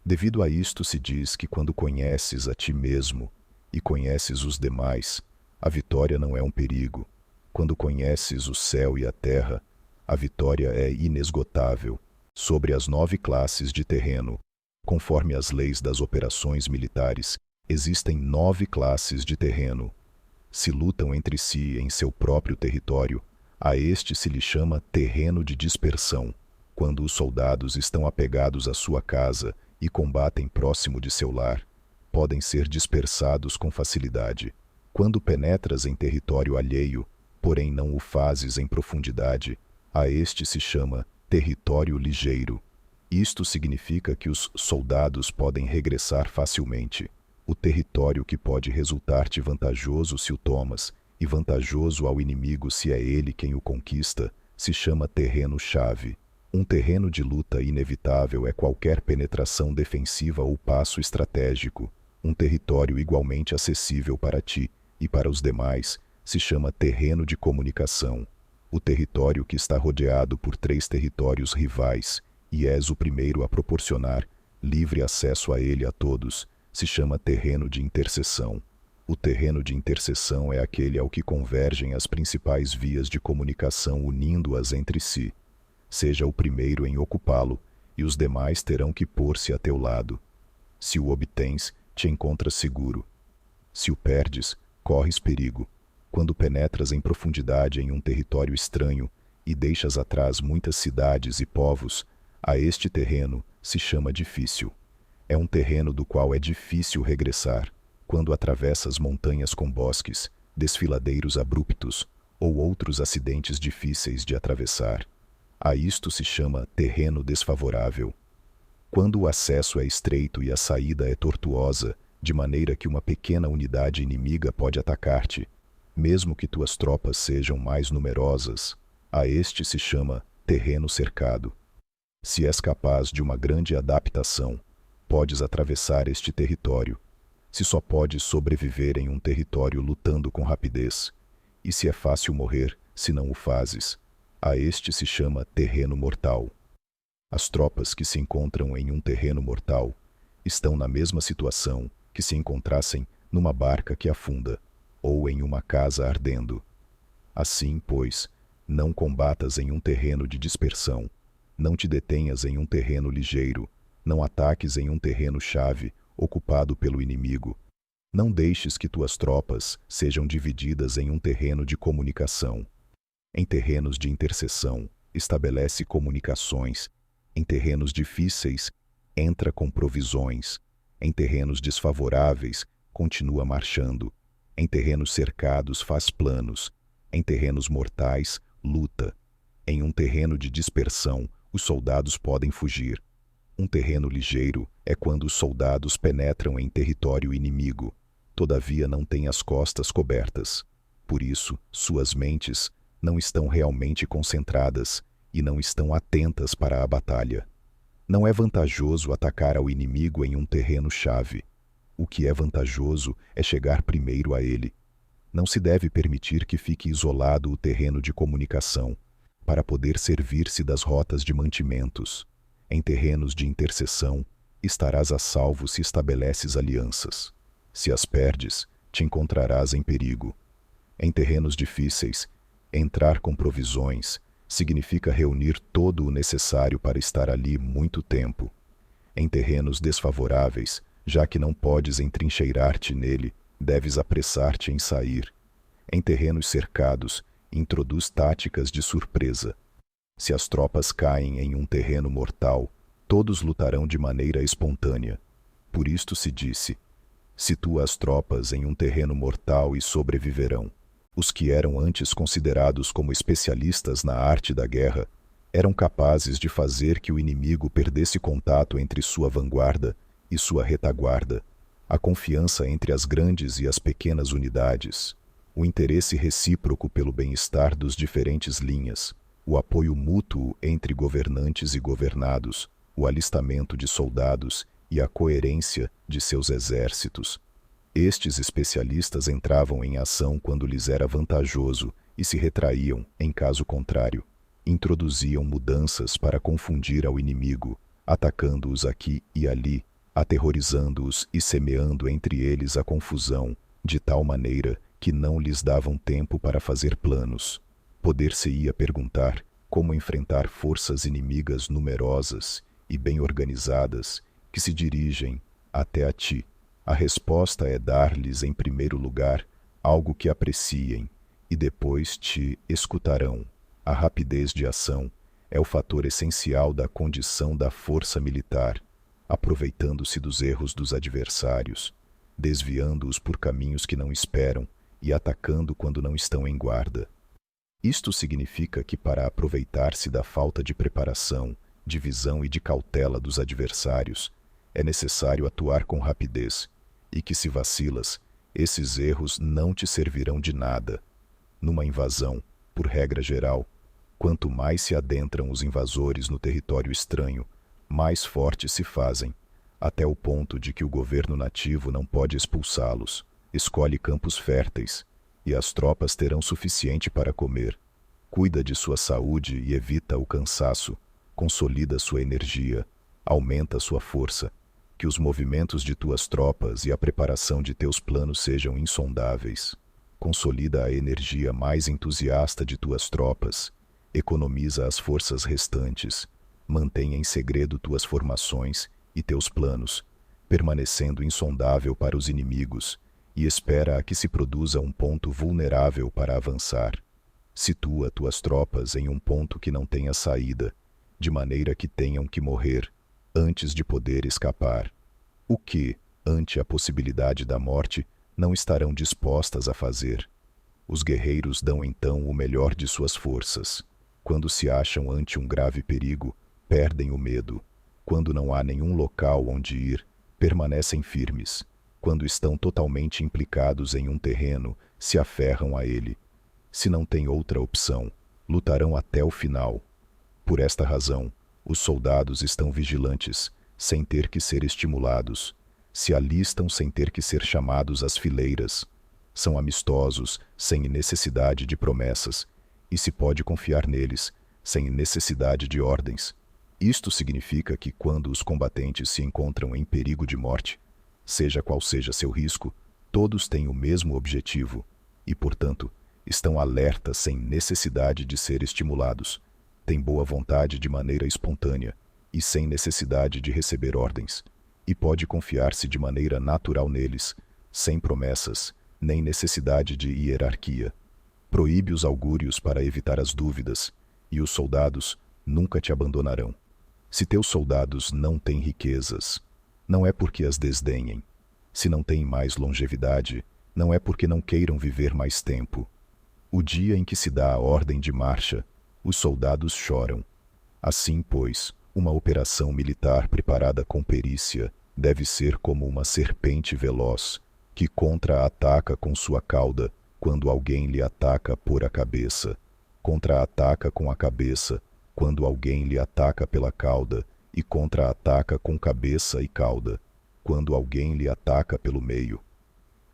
A: Devido a isto se diz que quando conheces a ti mesmo e conheces os demais, a vitória não é um perigo. Quando conheces o céu e a terra, a vitória é inesgotável. Sobre as 9 classes de terreno, conforme as leis das operações militares, existem 9 classes de terreno. Se lutam entre si em seu próprio território, a este se lhe chama terreno de dispersão. Quando os soldados estão apegados à sua casa e combatem próximo de seu lar, podem ser dispersados com facilidade. Quando penetras em território alheio, porém não o fazes em profundidade, a este se chama território ligeiro. Isto significa que os soldados podem regressar facilmente. O território que pode resultar-te vantajoso se o tomas, e vantajoso ao inimigo se é ele quem o conquista, se chama terreno-chave. Um terreno de luta inevitável é qualquer penetração defensiva ou passo estratégico. Um território igualmente acessível para ti e para os demais se chama terreno de comunicação. O território que está rodeado por 3 territórios rivais, e és o primeiro a proporcionar livre acesso a ele a todos, se chama terreno de interseção. O terreno de interseção é aquele ao que convergem as principais vias de comunicação unindo-as entre si. Seja o primeiro em ocupá-lo, e os demais terão que pôr-se a teu lado. Se o obtens, te encontras seguro. Se o perdes, corres perigo. Quando penetras em profundidade em um território estranho e deixas atrás muitas cidades e povos, a este terreno se chama difícil. É um terreno do qual é difícil regressar, quando atravessas montanhas com bosques, desfiladeiros abruptos ou outros acidentes difíceis de atravessar. A isto se chama terreno desfavorável. Quando o acesso é estreito e a saída é tortuosa, de maneira que uma pequena unidade inimiga pode atacar-te, mesmo que tuas tropas sejam mais numerosas, a este se chama terreno cercado. Se és capaz de uma grande adaptação, podes atravessar este território. Se só podes sobreviver em um território lutando com rapidez, e se é fácil morrer se não o fazes, a este se chama terreno mortal. As tropas que se encontram em um terreno mortal estão na mesma situação que se encontrassem numa barca que afunda, ou em uma casa ardendo. Assim, pois, não combatas em um terreno de dispersão, não te detenhas em um terreno ligeiro, não ataques em um terreno-chave ocupado pelo inimigo. Não deixes que tuas tropas sejam divididas em um terreno de comunicação. Em terrenos de interseção, estabelece comunicações. Em terrenos difíceis, entra com provisões. Em terrenos desfavoráveis, continua marchando. Em terrenos cercados, faz planos. Em terrenos mortais, luta. Em um terreno de dispersão, os soldados podem fugir. Um terreno ligeiro é quando os soldados penetram em território inimigo. Todavia não têm as costas cobertas. Por isso, suas mentes não estão realmente concentradas e não estão atentas para a batalha. Não é vantajoso atacar ao inimigo em um terreno-chave. O que é vantajoso é chegar primeiro a ele. Não se deve permitir que fique isolado o terreno de comunicação, para poder servir-se das rotas de mantimentos. Em terrenos de interseção, estarás a salvo se estabeleces alianças. Se as perdes, te encontrarás em perigo. Em terrenos difíceis, entrar com provisões significa reunir todo o necessário para estar ali muito tempo. Em terrenos desfavoráveis, já que não podes entrincheirar-te nele, deves apressar-te em sair. Em terrenos cercados, introduz táticas de surpresa. Se as tropas caem em um terreno mortal, todos lutarão de maneira espontânea. Por isto se disse: situa as tropas em um terreno mortal e sobreviverão. Os que eram antes considerados como especialistas na arte da guerra eram capazes de fazer que o inimigo perdesse contato entre sua vanguarda e sua retaguarda, a confiança entre as grandes e as pequenas unidades, o interesse recíproco pelo bem-estar dos diferentes linhas, o apoio mútuo entre governantes e governados, o alistamento de soldados e a coerência de seus exércitos. Estes especialistas entravam em ação quando lhes era vantajoso e se retraíam, em caso contrário. Introduziam mudanças para confundir ao inimigo, atacando-os aqui e ali, aterrorizando-os e semeando entre eles a confusão, de tal maneira que não lhes davam tempo para fazer planos. Poder-se-ia perguntar como enfrentar forças inimigas numerosas e bem organizadas que se dirigem até a ti. A resposta é dar-lhes, em primeiro lugar, algo que apreciem, e depois te escutarão. A rapidez de ação é o fator essencial da condição da força militar, aproveitando-se dos erros dos adversários, desviando-os por caminhos que não esperam e atacando quando não estão em guarda. Isto significa que, para aproveitar-se da falta de preparação, de visão e de cautela dos adversários, é necessário atuar com rapidez, e que, se vacilas, esses erros não te servirão de nada. Numa invasão, por regra geral, quanto mais se adentram os invasores no território estranho, mais fortes se fazem, até o ponto de que o governo nativo não pode expulsá-los. Escolhe campos férteis, e as tropas terão suficiente para comer. Cuida de sua saúde e evita o cansaço. Consolida sua energia, aumenta sua força. Que os movimentos de tuas tropas e a preparação de teus planos sejam insondáveis. Consolida a energia mais entusiasta de tuas tropas. Economiza as forças restantes. Mantenha em segredo tuas formações e teus planos, permanecendo insondável para os inimigos, e espera a que se produza um ponto vulnerável para avançar. Situa tuas tropas em um ponto que não tenha saída, de maneira que tenham que morrer antes de poder escapar. O que, ante a possibilidade da morte, não estarão dispostas a fazer. Os guerreiros dão então o melhor de suas forças. Quando se acham ante um grave perigo, perdem o medo. Quando não há nenhum local onde ir, permanecem firmes. Quando estão totalmente implicados em um terreno, se aferram a ele. Se não têm outra opção, lutarão até o final. Por esta razão, os soldados estão vigilantes, sem ter que ser estimulados. Se alistam sem ter que ser chamados às fileiras. São amistosos, sem necessidade de promessas, e se pode confiar neles, sem necessidade de ordens. Isto significa que quando os combatentes se encontram em perigo de morte, seja qual seja seu risco, todos têm o mesmo objetivo e, portanto, estão alertas sem necessidade de ser estimulados, têm boa vontade de maneira espontânea e sem necessidade de receber ordens, e pode confiar-se de maneira natural neles, sem promessas, nem necessidade de hierarquia. Proíbe os augúrios para evitar as dúvidas, e os soldados nunca te abandonarão. Se teus soldados não têm riquezas, não é porque as desdenhem. Se não têm mais longevidade, não é porque não queiram viver mais tempo. O dia em que se dá a ordem de marcha, os soldados choram. Assim, pois, uma operação militar preparada com perícia deve ser como uma serpente veloz, que contra-ataca com sua cauda quando alguém lhe ataca por a cabeça, contra-ataca com a cabeça quando alguém lhe ataca pela cauda, e contra-ataca com cabeça e cauda quando alguém lhe ataca pelo meio.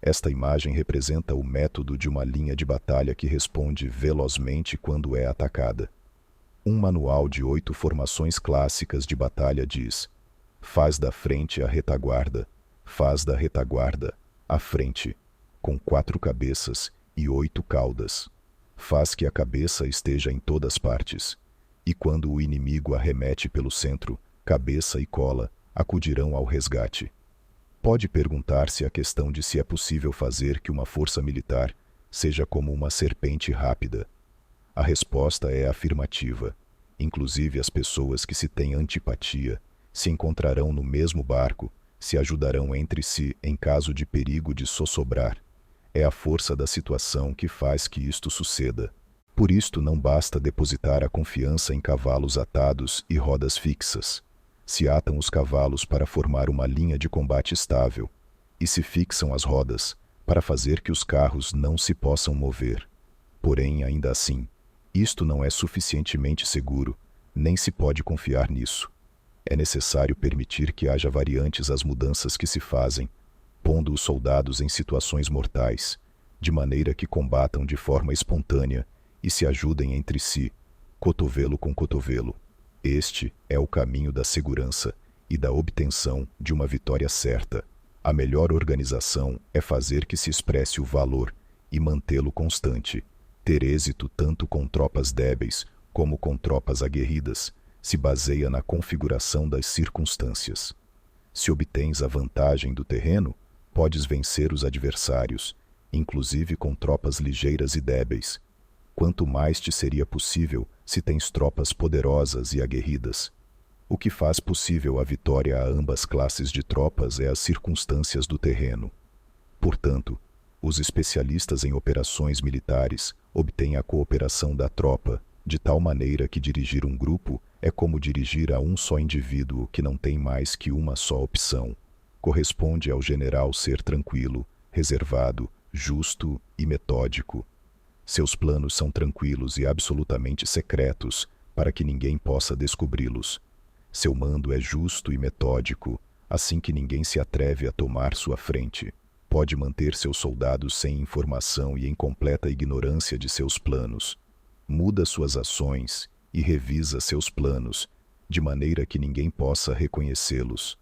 A: Esta imagem representa o método de uma linha de batalha que responde velozmente quando é atacada. Um manual de 8 formações clássicas de batalha diz: faz da frente a retaguarda, faz da retaguarda a frente, com 4 cabeças e 8 caudas. Faz que a cabeça esteja em todas partes, e quando o inimigo arremete pelo centro, cabeça e cola acudirão ao resgate. Pode perguntar-se a questão de se é possível fazer que uma força militar seja como uma serpente rápida. A resposta é afirmativa. Inclusive as pessoas que se têm antipatia se encontrarão no mesmo barco, se ajudarão entre si em caso de perigo de sossobrar. É a força da situação que faz que isto suceda. Por isto não basta depositar a confiança em cavalos atados e rodas fixas. Se atam os cavalos para formar uma linha de combate estável, e se fixam as rodas para fazer que os carros não se possam mover. Porém, ainda assim, isto não é suficientemente seguro, nem se pode confiar nisso. É necessário permitir que haja variantes às mudanças que se fazem, pondo os soldados em situações mortais, de maneira que combatam de forma espontânea e se ajudem entre si, cotovelo com cotovelo. Este é o caminho da segurança e da obtenção de uma vitória certa. A melhor organização é fazer que se expresse o valor e mantê-lo constante. Ter êxito tanto com tropas débeis como com tropas aguerridas se baseia na configuração das circunstâncias. Se obtens a vantagem do terreno, podes vencer os adversários, inclusive com tropas ligeiras e débeis. Quanto mais te seria possível se tens tropas poderosas e aguerridas. O que faz possível a vitória a ambas classes de tropas é as circunstâncias do terreno. Portanto, os especialistas em operações militares obtêm a cooperação da tropa, de tal maneira que dirigir um grupo é como dirigir a um só indivíduo que não tem mais que uma só opção. Corresponde ao general ser tranquilo, reservado, justo e metódico. Seus planos são tranquilos e absolutamente secretos, para que ninguém possa descobri-los. Seu mando é justo e metódico, assim que ninguém se atreve a tomar sua frente. Pode manter seus soldados sem informação e em completa ignorância de seus planos. Muda suas ações e revisa seus planos, de maneira que ninguém possa reconhecê-los.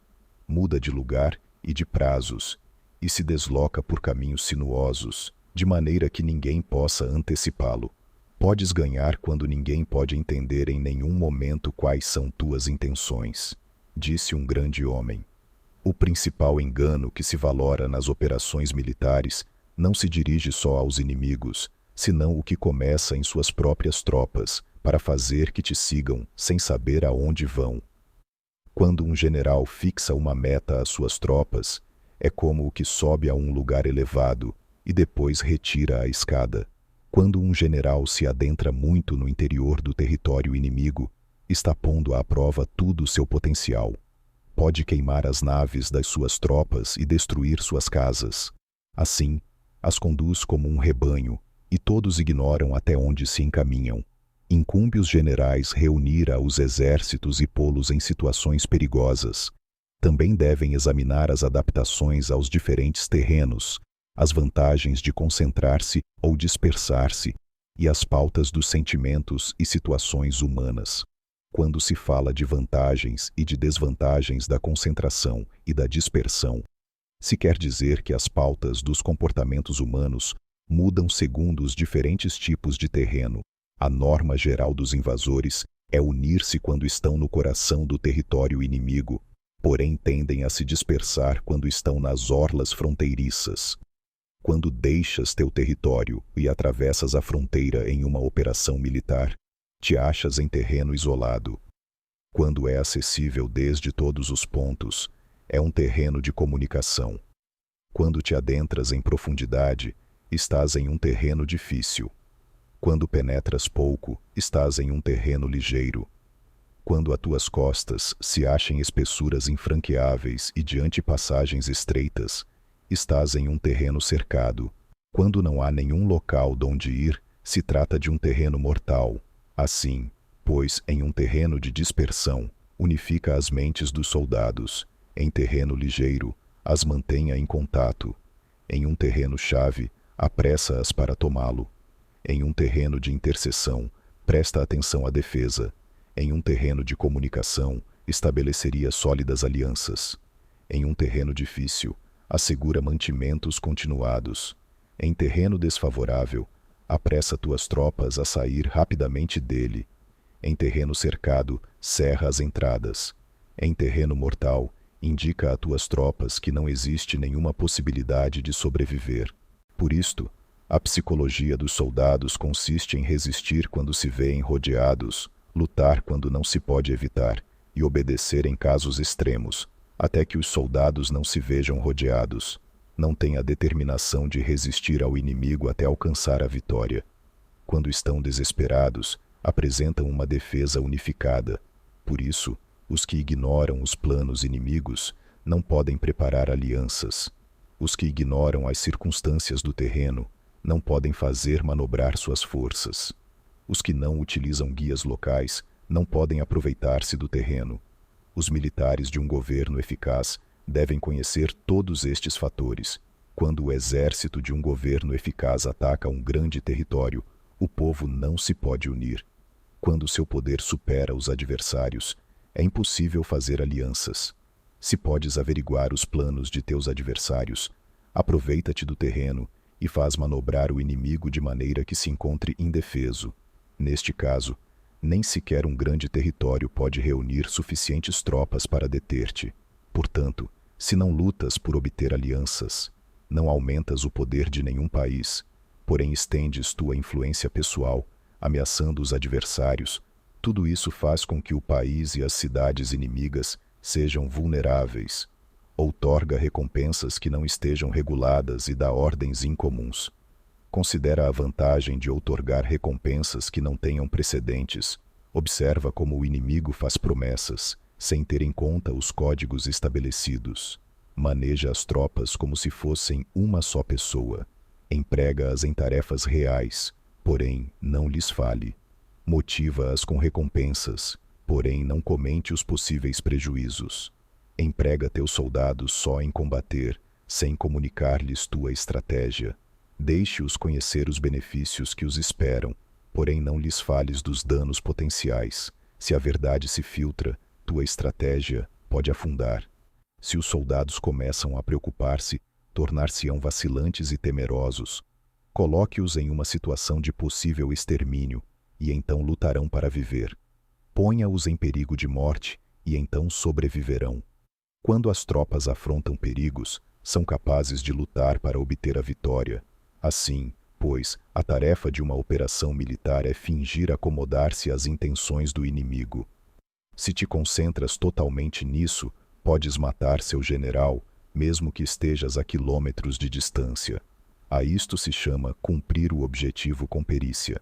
A: Muda de lugar e de prazos, e se desloca por caminhos sinuosos, de maneira que ninguém possa antecipá-lo. Podes ganhar quando ninguém pode entender em nenhum momento quais são tuas intenções, disse um grande homem. O principal engano que se valora nas operações militares não se dirige só aos inimigos, senão o que começa em suas próprias tropas, para fazer que te sigam sem saber aonde vão. Quando um general fixa uma meta às suas tropas, é como o que sobe a um lugar elevado e depois retira a escada. Quando um general se adentra muito no interior do território inimigo, está pondo à prova todo o seu potencial. Pode queimar as naves das suas tropas e destruir suas casas. Assim, as conduz como um rebanho, e todos ignoram até onde se encaminham. Incumbe os generais reunir os exércitos e pô-los em situações perigosas. Também devem examinar as adaptações aos diferentes terrenos, as vantagens de concentrar-se ou dispersar-se, e as pautas dos sentimentos e situações humanas. Quando se fala de vantagens e de desvantagens da concentração e da dispersão, se quer dizer que as pautas dos comportamentos humanos mudam segundo os diferentes tipos de terreno. A norma geral dos invasores é unir-se quando estão no coração do território inimigo, porém tendem a se dispersar quando estão nas orlas fronteiriças. Quando deixas teu território e atravessas a fronteira em uma operação militar, te achas em terreno isolado. Quando é acessível desde todos os pontos, é um terreno de comunicação. Quando te adentras em profundidade, estás em um terreno difícil. Quando penetras pouco, estás em um terreno ligeiro. Quando a tuas costas se acham espessuras infranqueáveis e diante passagens estreitas, estás em um terreno cercado. Quando não há nenhum local donde ir, se trata de um terreno mortal. Assim, pois, em um terreno de dispersão, unifica as mentes dos soldados. Em terreno ligeiro, as mantenha em contato. Em um terreno-chave, apressa-as para tomá-lo. Em um terreno de interseção, presta atenção à defesa. Em um terreno de comunicação, estabeleceria sólidas alianças. Em um terreno difícil, assegura mantimentos continuados. Em terreno desfavorável, apressa tuas tropas a sair rapidamente dele. Em terreno cercado, cerra as entradas. Em terreno mortal, indica a tuas tropas que não existe nenhuma possibilidade de sobreviver. Por isto, a psicologia dos soldados consiste em resistir quando se vêem rodeados, lutar quando não se pode evitar e obedecer em casos extremos, até que os soldados não se vejam rodeados. Não têm a determinação de resistir ao inimigo até alcançar a vitória. Quando estão desesperados, apresentam uma defesa unificada. Por isso, os que ignoram os planos inimigos não podem preparar alianças. Os que ignoram as circunstâncias do terreno não podem fazer manobrar suas forças. Os que não utilizam guias locais não podem aproveitar-se do terreno. Os militares de um governo eficaz devem conhecer todos estes fatores. Quando o exército de um governo eficaz ataca um grande território, o povo não se pode unir. Quando seu poder supera os adversários, é impossível fazer alianças. Se podes averiguar os planos de teus adversários, aproveita-te do terreno e faz manobrar o inimigo de maneira que se encontre indefeso. Neste caso, nem sequer um grande território pode reunir suficientes tropas para deter-te. Portanto, se não lutas por obter alianças, não aumentas o poder de nenhum país, porém estendes tua influência pessoal, ameaçando os adversários, tudo isso faz com que o país e as cidades inimigas sejam vulneráveis. Outorga recompensas que não estejam reguladas e dá ordens incomuns. Considera a vantagem de outorgar recompensas que não tenham precedentes. Observa como o inimigo faz promessas, sem ter em conta os códigos estabelecidos. Maneja as tropas como se fossem uma só pessoa. Emprega-as em tarefas reais, porém não lhes fale. Motiva-as com recompensas, porém não comente os possíveis prejuízos. Emprega teus soldados só em combater, sem comunicar-lhes tua estratégia. Deixe-os conhecer os benefícios que os esperam, porém não lhes fales dos danos potenciais. Se a verdade se filtra, tua estratégia pode afundar. Se os soldados começam a preocupar-se, tornar-se-ão vacilantes e temerosos. Coloque-os em uma situação de possível extermínio, e então lutarão para viver. Ponha-os em perigo de morte, e então sobreviverão. Quando as tropas afrontam perigos, são capazes de lutar para obter a vitória. Assim, pois, a tarefa de uma operação militar é fingir acomodar-se às intenções do inimigo. Se te concentras totalmente nisso, podes matar seu general, mesmo que estejas a quilômetros de distância. A isto se chama cumprir o objetivo com perícia.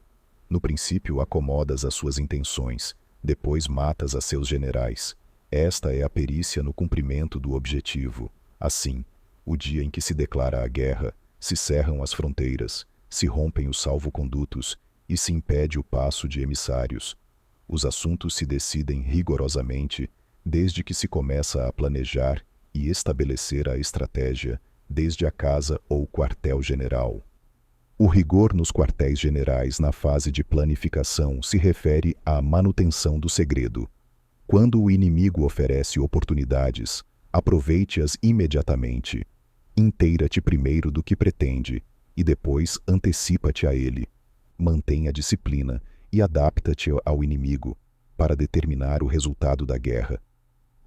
A: No princípio acomodas as suas intenções, depois matas a seus generais. Esta é a perícia no cumprimento do objetivo. Assim, o dia em que se declara a guerra, se cerram as fronteiras, se rompem os salvo-condutos e se impede o passo de emissários. Os assuntos se decidem rigorosamente desde que se começa a planejar e estabelecer a estratégia, desde a casa ou quartel-general. O rigor nos quartéis-generais na fase de planificação se refere à manutenção do segredo. Quando o inimigo oferece oportunidades, aproveite-as imediatamente. Inteira-te primeiro do que pretende, e depois antecipa-te a ele. Mantenha a disciplina e adapta-te ao inimigo, para determinar o resultado da guerra.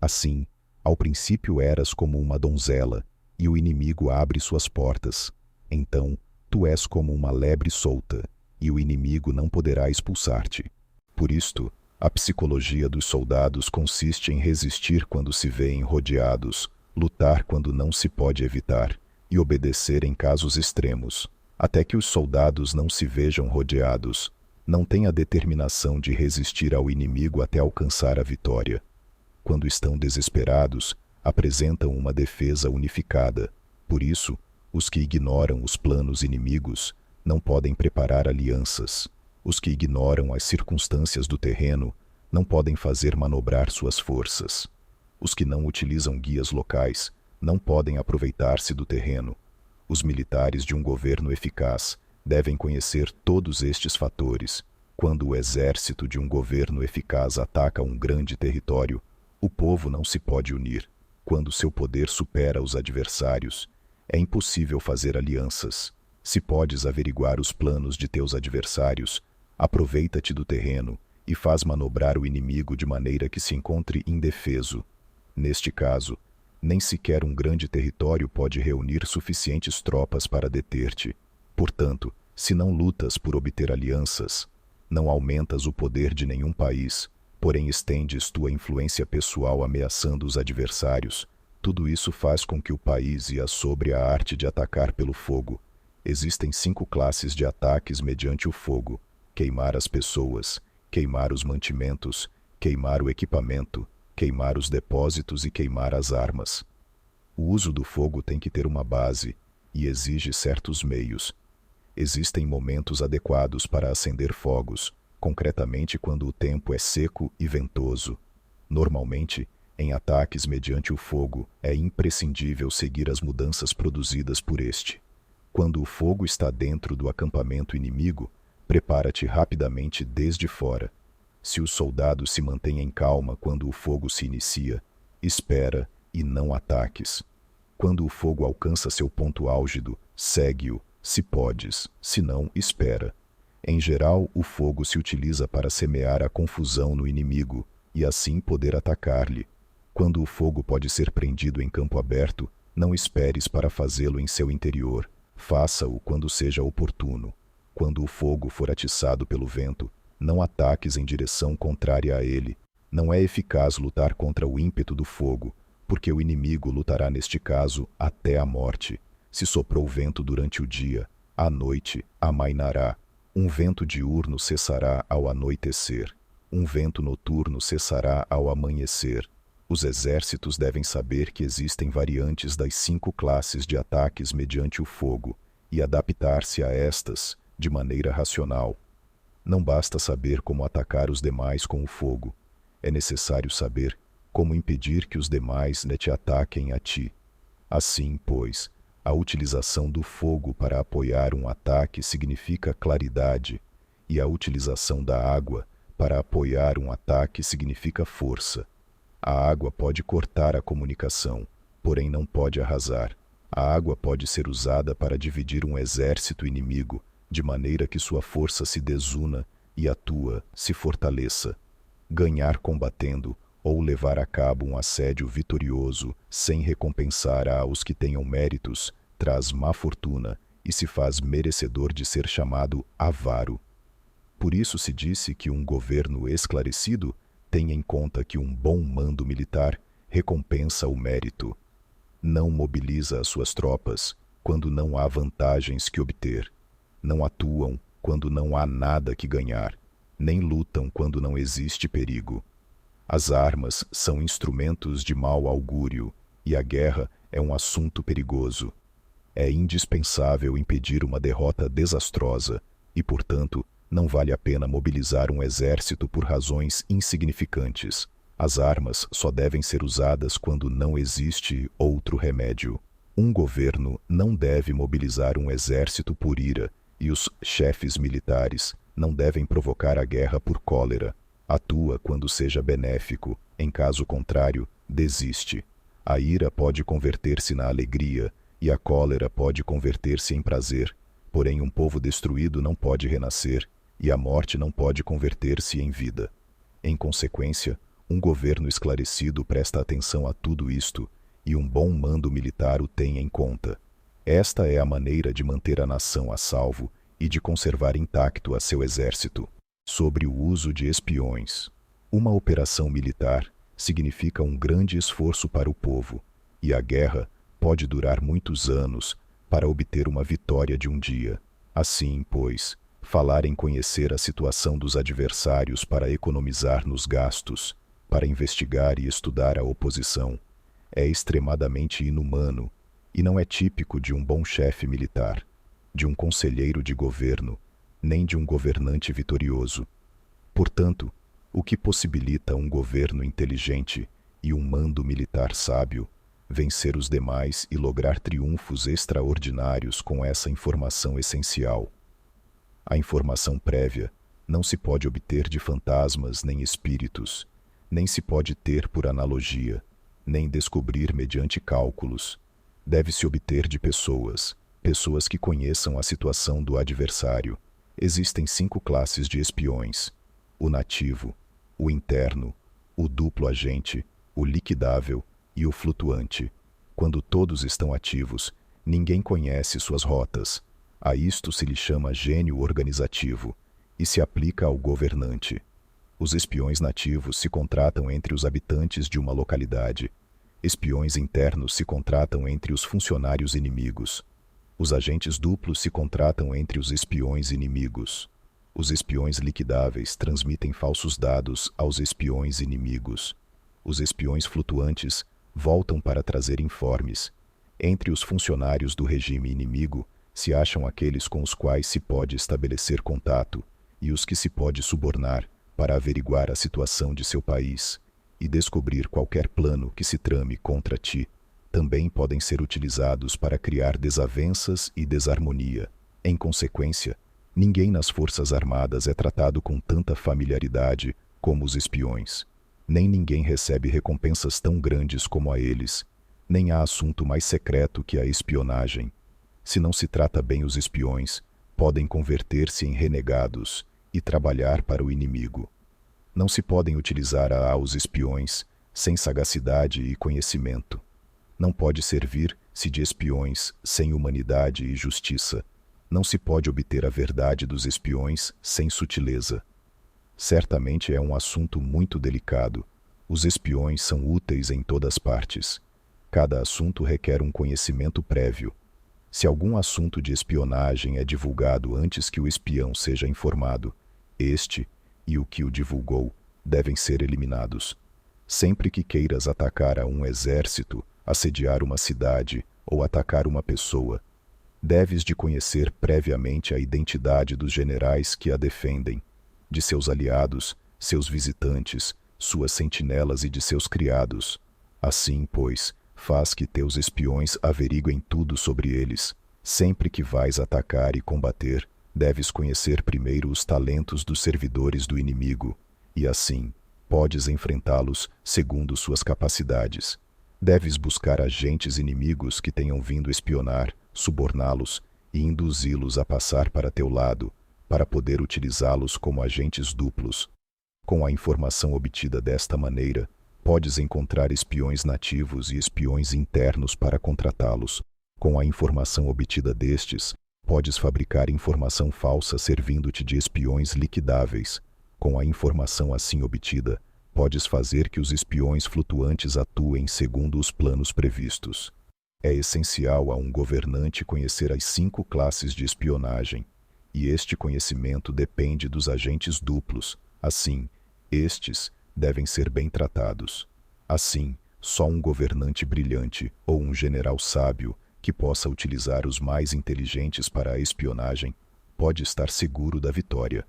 A: Assim, ao princípio eras como uma donzela, e o inimigo abre suas portas. Então, tu és como uma lebre solta, e o inimigo não poderá expulsar-te. Por isto, a psicologia dos soldados consiste em resistir quando se vêem rodeados, lutar quando não se pode evitar, e obedecer em casos extremos, até que os soldados não se vejam rodeados, não têm a determinação de resistir ao inimigo até alcançar a vitória. Quando estão desesperados, apresentam uma defesa unificada. Por isso, os que ignoram os planos inimigos não podem preparar alianças. Os que ignoram as circunstâncias do terreno não podem fazer manobrar suas forças. Os que não utilizam guias locais não podem aproveitar-se do terreno. Os militares de um governo eficaz devem conhecer todos estes fatores. Quando o exército de um governo eficaz ataca um grande território, o povo não se pode unir. Quando seu poder supera os adversários, é impossível fazer alianças. Se podes averiguar os planos de teus adversários, aproveita-te do terreno e faz manobrar o inimigo de maneira que se encontre indefeso. Neste caso, nem sequer um grande território pode reunir suficientes tropas para deter-te. Portanto, se não lutas por obter alianças, não aumentas o poder de nenhum país, porém estendes tua influência pessoal ameaçando os adversários, tudo isso faz com que o país ia sobre a arte de atacar pelo fogo. Existem 5 classes de ataques mediante o fogo: queimar as pessoas, queimar os mantimentos, queimar o equipamento, queimar os depósitos e queimar as armas. O uso do fogo tem que ter uma base e exige certos meios. Existem momentos adequados para acender fogos, concretamente quando o tempo é seco e ventoso. Normalmente, em ataques mediante o fogo, é imprescindível seguir as mudanças produzidas por este. Quando o fogo está dentro do acampamento inimigo, prepara-te rapidamente desde fora. Se os soldados se mantêm em calma quando o fogo se inicia, espera e não ataques. Quando o fogo alcança seu ponto álgido, segue-o, se podes, se não, espera. Em geral, o fogo se utiliza para semear a confusão no inimigo e assim poder atacar-lhe. Quando o fogo pode ser prendido em campo aberto, não esperes para fazê-lo em seu interior. Faça-o quando seja oportuno. Quando o fogo for atiçado pelo vento, não ataques em direção contrária a ele. Não é eficaz lutar contra o ímpeto do fogo, porque o inimigo lutará neste caso até a morte. Se soprou vento durante o dia, à noite amainará. Um vento diurno cessará ao anoitecer. Um vento noturno cessará ao amanhecer. Os exércitos devem saber que existem variantes das 5 classes de ataques mediante o fogo e adaptar-se a estas de maneira racional. Não basta saber como atacar os demais com o fogo. É necessário saber como impedir que os demais te ataquem a ti. Assim, pois, a utilização do fogo para apoiar um ataque significa claridade, e a utilização da água para apoiar um ataque significa força. A água pode cortar a comunicação, porém não pode arrasar. A água pode ser usada para dividir um exército inimigo, de maneira que sua força se desuna e a tua se fortaleça. Ganhar combatendo ou levar a cabo um assédio vitorioso sem recompensar aos que tenham méritos traz má fortuna e se faz merecedor de ser chamado avaro. Por isso se disse que um governo esclarecido tem em conta que um bom mando militar recompensa o mérito. Não mobiliza as suas tropas quando não há vantagens que obter. Não atuam quando não há nada que ganhar, nem lutam quando não existe perigo. As armas são instrumentos de mau augúrio, e a guerra é um assunto perigoso. É indispensável impedir uma derrota desastrosa, e, portanto, não vale a pena mobilizar um exército por razões insignificantes. As armas só devem ser usadas quando não existe outro remédio. Um governo não deve mobilizar um exército por ira, e os chefes militares não devem provocar a guerra por cólera. Atua quando seja benéfico, em caso contrário, desiste. A ira pode converter-se na alegria, e a cólera pode converter-se em prazer, porém um povo destruído não pode renascer, e a morte não pode converter-se em vida. Em consequência, um governo esclarecido presta atenção a tudo isto, e um bom mando militar o tem em conta. Esta é a maneira de manter a nação a salvo e de conservar intacto a seu exército. Sobre o uso de espiões. Uma operação militar significa um grande esforço para o povo, e a guerra pode durar muitos anos para obter uma vitória de um dia. Assim, pois, falar em conhecer a situação dos adversários para economizar nos gastos, para investigar e estudar a oposição, é extremadamente inumano e não é típico de um bom chefe militar, de um conselheiro de governo, nem de um governante vitorioso. Portanto, o que possibilita um governo inteligente e um mando militar sábio vencer os demais e lograr triunfos extraordinários com essa informação essencial. A informação prévia não se pode obter de fantasmas nem espíritos, nem se pode ter por analogia, nem descobrir mediante cálculos. Deve-se obter de pessoas que conheçam a situação do adversário. Existem 5 classes de espiões: o nativo, o interno, o duplo agente, o liquidável e o flutuante. Quando todos estão ativos, ninguém conhece suas rotas. A isto se lhe chama gênio organizativo e se aplica ao governante. Os espiões nativos se contratam entre os habitantes de uma localidade. Espiões internos se contratam entre os funcionários inimigos. Os agentes duplos se contratam entre os espiões inimigos. Os espiões liquidáveis transmitem falsos dados aos espiões inimigos. Os espiões flutuantes voltam para trazer informes. Entre os funcionários do regime inimigo se acham aqueles com os quais se pode estabelecer contato e os que se pode subornar para averiguar a situação de seu país e descobrir qualquer plano que se trame contra ti. Também podem ser utilizados para criar desavenças e desarmonia. Em consequência, ninguém nas Forças Armadas é tratado com tanta familiaridade como os espiões. Nem ninguém recebe recompensas tão grandes como a eles, nem há assunto mais secreto que a espionagem. Se não se trata bem os espiões, podem converter-se em renegados e trabalhar para o inimigo. Não se podem utilizar os espiões sem sagacidade e conhecimento. Não pode servir-se de espiões sem humanidade e justiça. Não se pode obter a verdade dos espiões sem sutileza. Certamente é um assunto muito delicado. Os espiões são úteis em todas partes. Cada assunto requer um conhecimento prévio. Se algum assunto de espionagem é divulgado antes que o espião seja informado, este e o que o divulgou devem ser eliminados. Sempre que queiras atacar a um exército, assediar uma cidade ou atacar uma pessoa, deves de conhecer previamente a identidade dos generais que a defendem, de seus aliados, seus visitantes, suas sentinelas e de seus criados. Assim, pois, faz que teus espiões averiguem tudo sobre eles. Sempre que vais atacar e combater, Deves conhecer primeiro os talentos dos servidores do inimigo, e assim, podes enfrentá-los segundo suas capacidades. Deves buscar agentes inimigos que tenham vindo espionar, suborná-los e induzi-los a passar para teu lado, para poder utilizá-los como agentes duplos. Com a informação obtida desta maneira, podes encontrar espiões nativos e espiões internos para contratá-los. Com a informação obtida destes, podes fabricar informação falsa servindo-te de espiões liquidáveis. Com a informação assim obtida, podes fazer que os espiões flutuantes atuem segundo os planos previstos. É essencial a um governante conhecer as 5 classes de espionagem, e este conhecimento depende dos agentes duplos. Assim, estes devem ser bem tratados. Assim, só um governante brilhante ou um general sábio que possa utilizar os mais inteligentes para a espionagem pode estar seguro da vitória.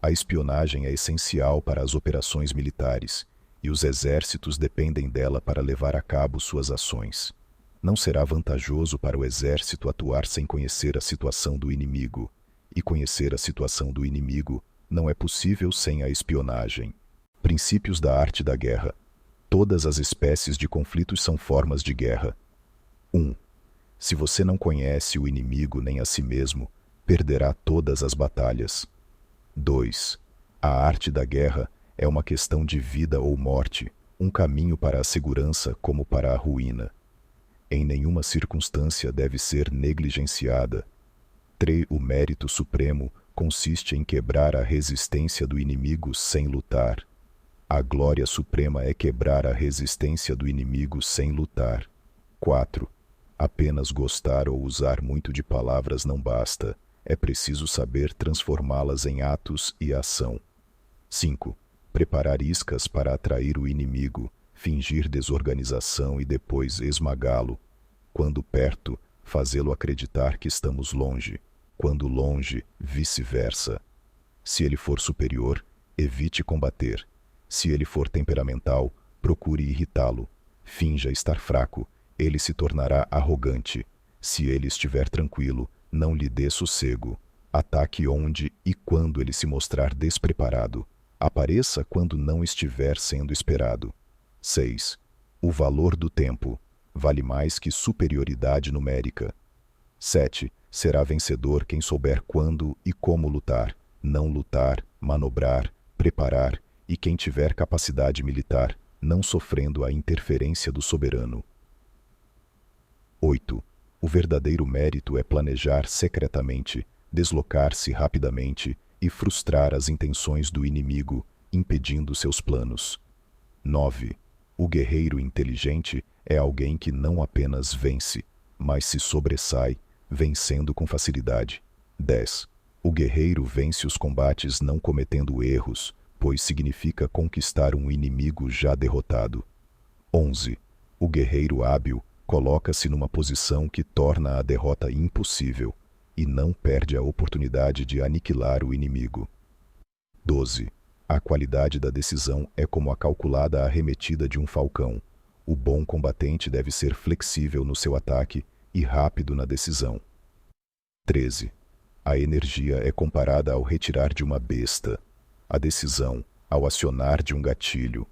A: A espionagem é essencial para as operações militares, e os exércitos dependem dela para levar a cabo suas ações. Não será vantajoso para o exército atuar sem conhecer a situação do inimigo, e conhecer a situação do inimigo não é possível sem a espionagem. Princípios da arte da guerra. Todas as espécies de conflitos são formas de guerra. 1. Se você não conhece o inimigo nem a si mesmo, perderá todas as batalhas. 2. A arte da guerra é uma questão de vida ou morte, um caminho para a segurança como para a ruína. Em nenhuma circunstância deve ser negligenciada. 3. O mérito supremo consiste em quebrar a resistência do inimigo sem lutar. A glória suprema é quebrar a resistência do inimigo sem lutar. 4. Apenas gostar ou usar muito de palavras não basta. É preciso saber transformá-las em atos e ação. 5. Preparar iscas para atrair o inimigo, fingir desorganização e depois esmagá-lo. Quando perto, fazê-lo acreditar que estamos longe. Quando longe, vice-versa. Se ele for superior, evite combater. Se ele for temperamental, procure irritá-lo. Finja estar fraco, ele se tornará arrogante. Se ele estiver tranquilo, não lhe dê sossego. Ataque onde e quando ele se mostrar despreparado. Apareça quando não estiver sendo esperado. 6. O valor do tempo vale mais que superioridade numérica. 7. Será vencedor quem souber quando e como lutar, não lutar, manobrar, preparar, e quem tiver capacidade militar, não sofrendo a interferência do soberano. 8. O verdadeiro mérito é planejar secretamente, deslocar-se rapidamente e frustrar as intenções do inimigo, impedindo seus planos. 9. O guerreiro inteligente é alguém que não apenas vence, mas se sobressai, vencendo com facilidade. 10. O guerreiro vence os combates não cometendo erros, pois significa conquistar um inimigo já derrotado. 11. O guerreiro hábil coloca-se numa posição que torna a derrota impossível e não perde a oportunidade de aniquilar o inimigo. 12. A qualidade da decisão é como a calculada arremetida de um falcão. O bom combatente deve ser flexível no seu ataque e rápido na decisão. 13. A energia é comparada ao retirar de uma besta, a decisão ao acionar de um gatilho.